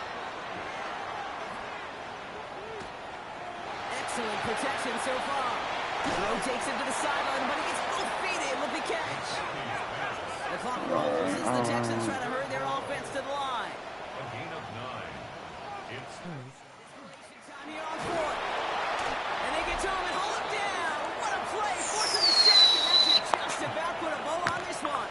Excellent protection so far. Throw takes him to the sideline, but he gets both feet in with the catch. The clock rolls as the Texans try to hurry their offense to the line. A gain of 9. It's Time here on fourth. And they get to him and hold him down. What a play. Forcing the sack, and that's just about put a bow on this one.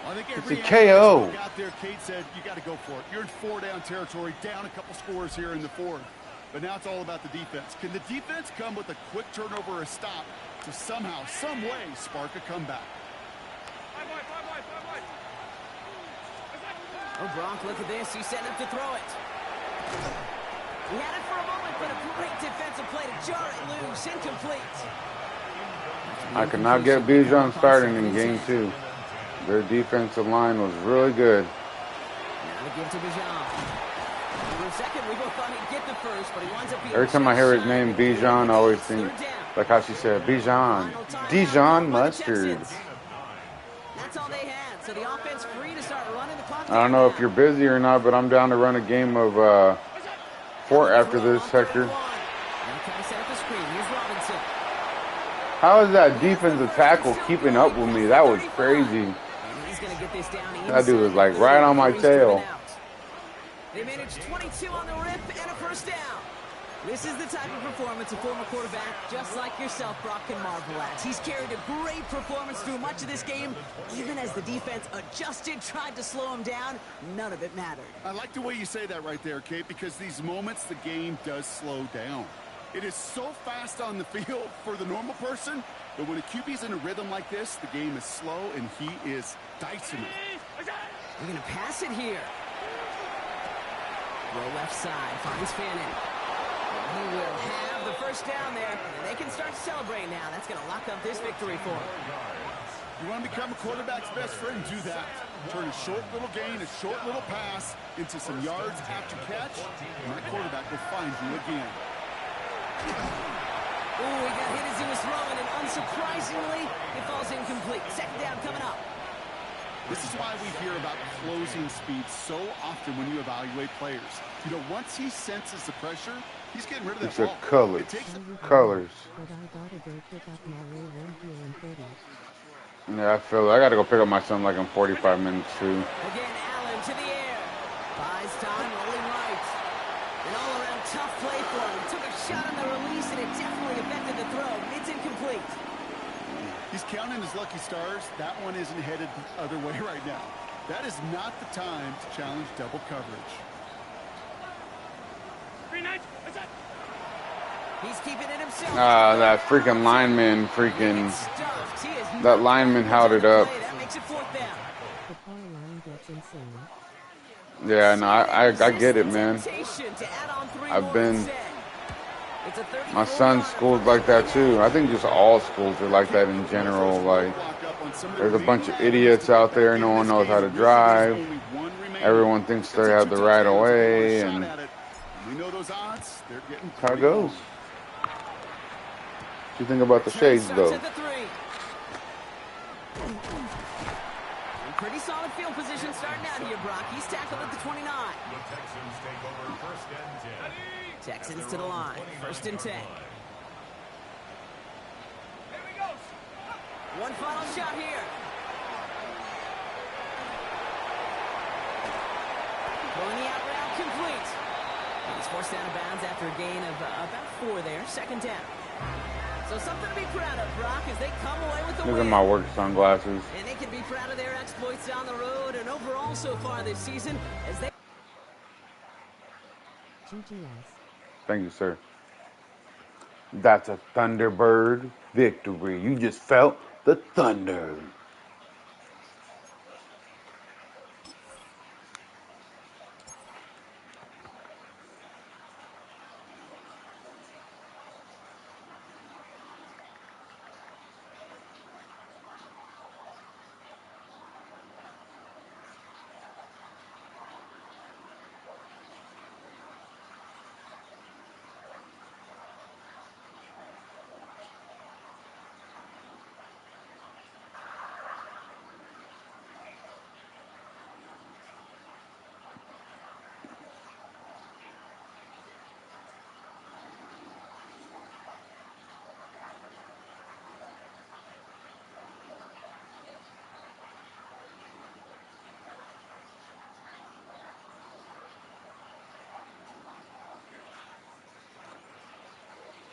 I think It's every a KO. got there, Kate said, you got to go for it. You're in 4-down territory, down a couple scores here in the fourth. But now it's all about the defense. Can the defense come with a quick turnover or a stop to somehow, some way, spark a comeback? Oh, Gronk, look at this. He's setting up to throw it. He had it for a moment, but a great defensive play to jar it loose. Incomplete. I could not get Bijan starting in game 2. Their defensive line was really good. Now to give to Bijan. For a second, we both thought he'd get the first, but he winds up being Every time I hear his name, Bijan, I always think, like how she said, Bijan. Dijon mustard. That's all they had. So the offense free to start running the clock. I don't know if you're busy or not, but I'm down to run a game of 4 after this, Hector. How is that defensive tackle keeping up with me? That was crazy. That dude was like right on my tail. They managed 22 on the rip and a first down. This is the type of performance a former quarterback just like yourself, Brock, can marvel at. He's carried a great performance through much of this game. Even as the defense adjusted, tried to slow him down, none of it mattered. I like the way you say that right there, Kate, because these moments the game does slow down. It is so fast on the field for the normal person, but when a QB's in a rhythm like this, the game is slow and he is dicing it. We're going to pass it here. Roll left side, finds Fannin. He will have the first down there, and they can start to celebrate now. That's going to lock up this victory for him. You want to become a quarterback's best friend, do that. Turn a short little gain, a short little pass into some yards after catch, and that quarterback will find you again. Ooh, he got hit as he was throwing, and unsurprisingly, it falls incomplete. Second down coming up. This is why we hear about closing speed so often when you evaluate players. You know, once he senses the pressure, he's getting rid of that It's a ball. colors. Colors. Yeah, I feel it. I got to go pick up my son like in 45 minutes, too. Again, Allen to the air. Buys time, rolling right. An all-around tough play for him. He took a shot on the release, and it definitely affected the throw. It's incomplete. He's counting his lucky stars. That one isn't headed the other way right now. That is not the time to challenge double coverage. He's keeping it himself. That freaking lineman, that lineman held it up. That makes it fourth down. Yeah, no, I get it, man. My son's school's like that too. I think just all schools are like that in general. Like, there's a bunch of idiots out there. No one knows how to drive. Everyone thinks they have the right of way, and that's how it goes. What do you think about the shades, though? Pretty solid field position starting out here, Brock. He's tackled at the 29. The Texans take over first and 10. Texans to the line. First and 10. One final shot here. Going the out route complete. He's forced out of bounds after a gain of about 4 there. Second down. So something to be proud of, Brock, as they come away with the win. Look at my work sunglasses. And they can be proud of their exploits down the road and overall so far this season as they... GGS. Thank you, sir. That's a Thunderbird victory. You just felt the thunder.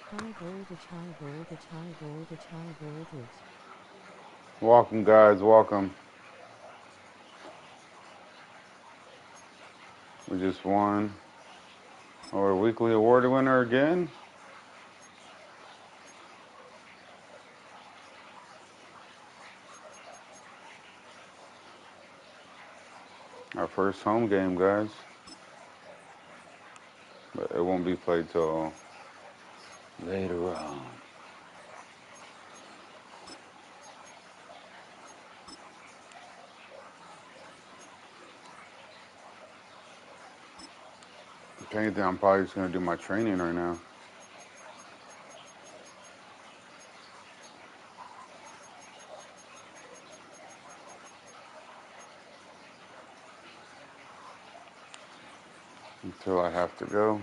High voltage, high voltage, high voltage, high voltage. Welcome, guys. Welcome. We just won our weekly award winner again. Our first home game, guys. But it won't be played till later on. If anything, I'm probably just going to do my training right now. Until I have to go.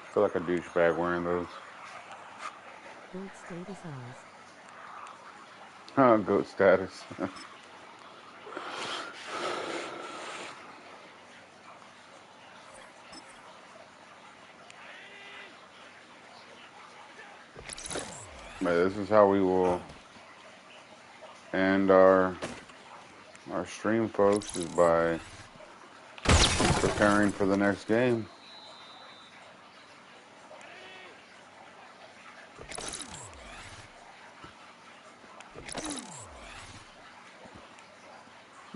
I feel like a douchebag wearing those. Goat status eyes. Oh, goat status. But this is how we will end our stream, folks, is by preparing for the next game.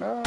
Ah.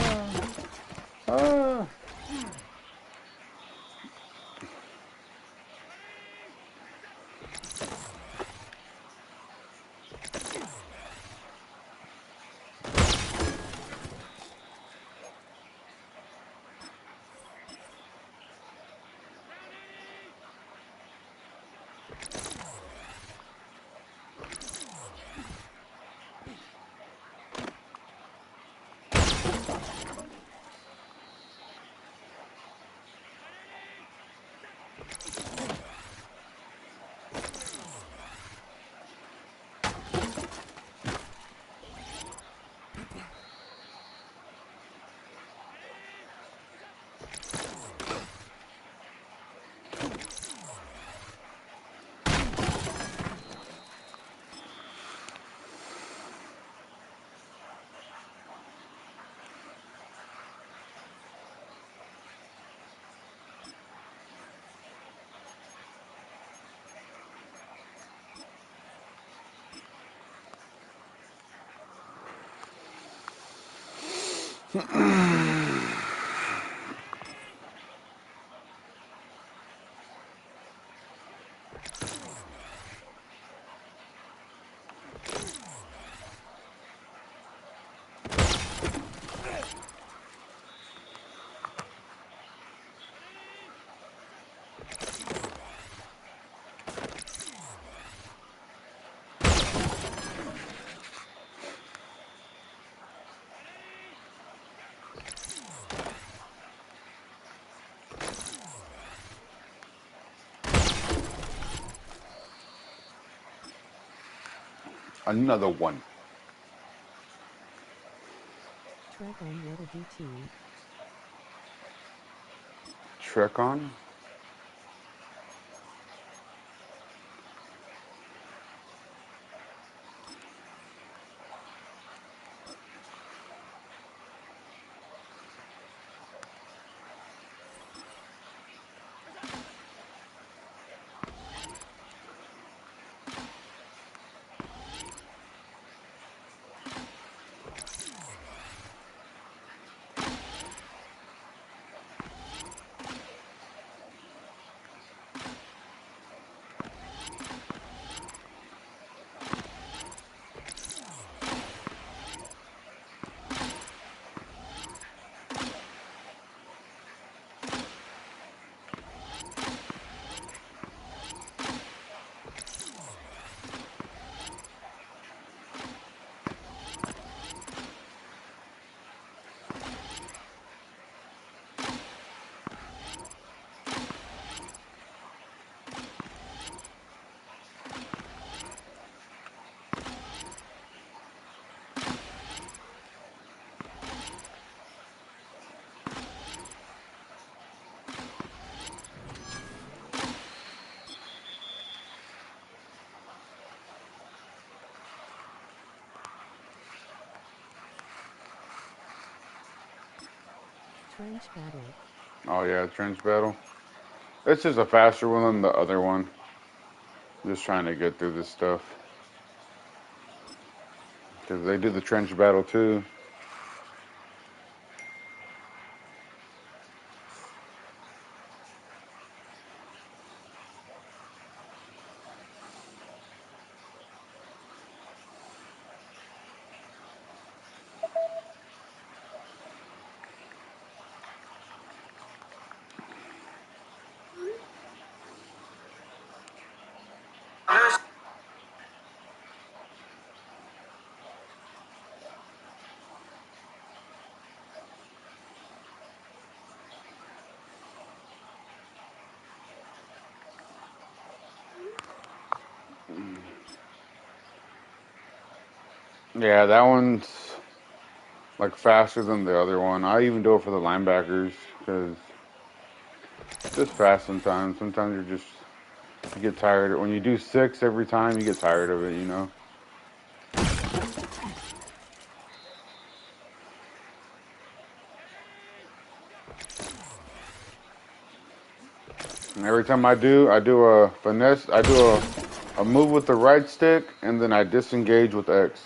Another one. Trek on what a DT. Trek on? Trench battle. Oh yeah, trench battle. This is a faster one than the other one. Just trying to get through this stuff. Because they do the trench battle too. Yeah, that one's like faster than the other one. I even do it for the linebackers because it's just fast sometimes. Sometimes you get tired. When you do 6 every time, you get tired of it, you know. And every time I do a finesse. I do a move with the right stick, and then I disengage with X.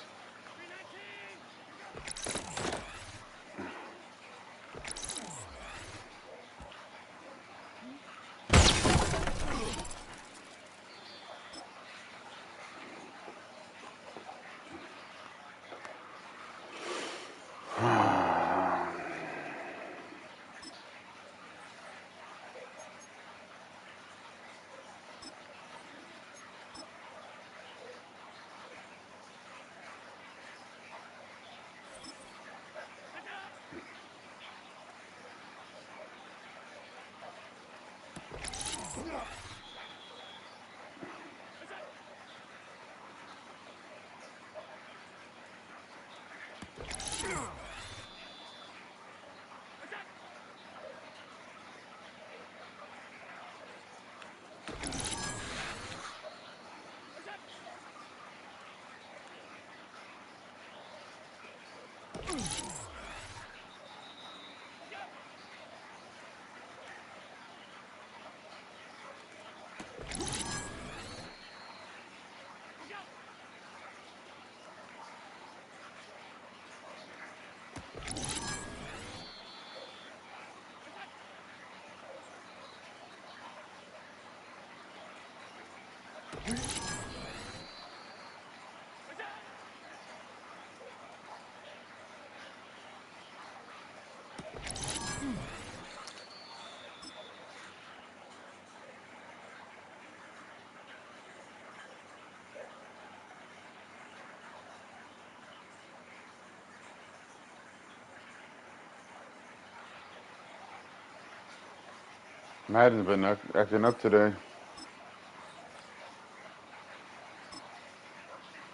Madden's been acting up today.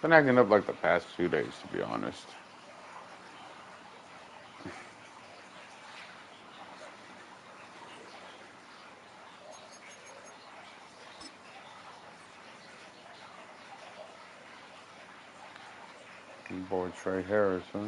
Been acting up like the past 2 days, to be honest. Boy, Trey Harris, huh?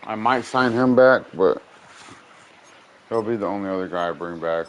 I might sign him back, but he'll be the only other guy I bring back.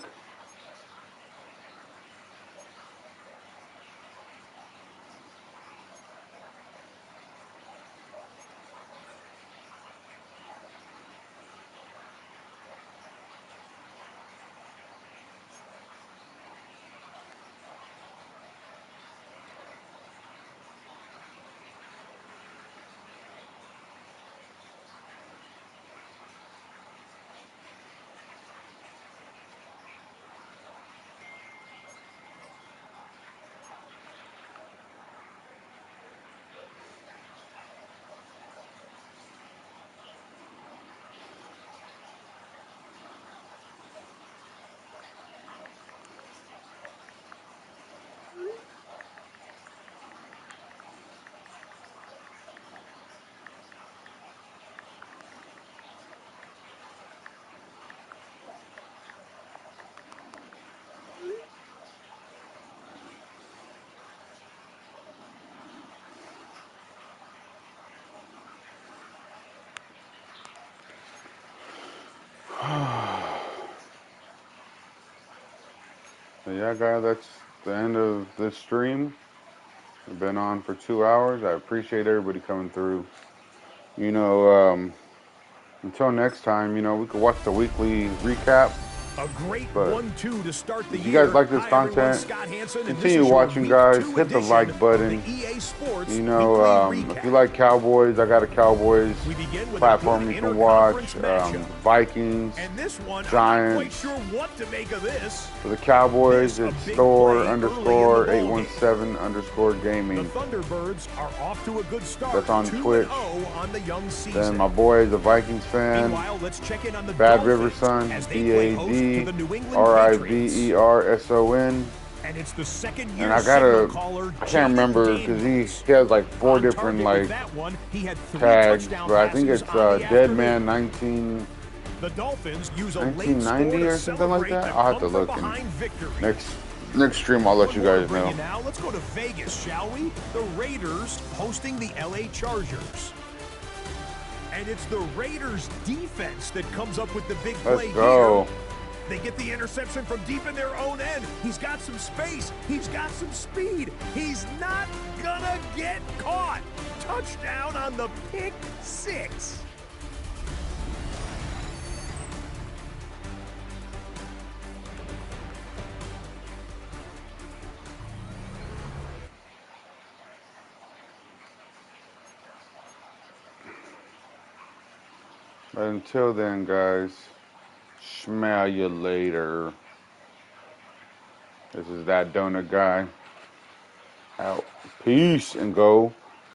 So yeah, guys, that's the end of this stream. We've been on for 2 hours. I appreciate everybody coming through. You know, until next time, you know, we could watch the weekly recap. A great But 1-2 to start the if you year. guys like this Hi, everyone, content, Scott Hansen, and this continue is your watching, week guys. 2 Hit the edition like button. of the EA Sports You know, Weekly if Recap. you like Cowboys, I got a Cowboys We begin with platform a you good can watch. interconference matchup. Vikings, And this one, Giants. I'm not quite sure what to make of this. For the Cowboys, This, a it's big store play underscore early in the ballgame. 817 underscore The gaming. Thunderbirds are off to a good start. That's on 2-0 Twitch. on the young season. Then my boy is a Vikings fan. Meanwhile, let's check in on the Bad Dolphins Riverson, as they play host to the New England Patriots. BADRIVERSON. And it's the second-year And I can't remember because he has like 4 different like tags, but I think it's Dead Man 19. The Dolphins use a 1990 or something like that. I'll have to look. Next stream, I'll let you guys know. Now let's go to Vegas, shall we? The Raiders hosting the LA Chargers. And it's the Raiders defense that comes up with the big play here. They get the interception from deep in their own end. He's got some space. He's got some speed. He's not gonna get caught. Touchdown on the pick 6. But until then, guys, smell you later. This is that donut guy. Out. Peace and go.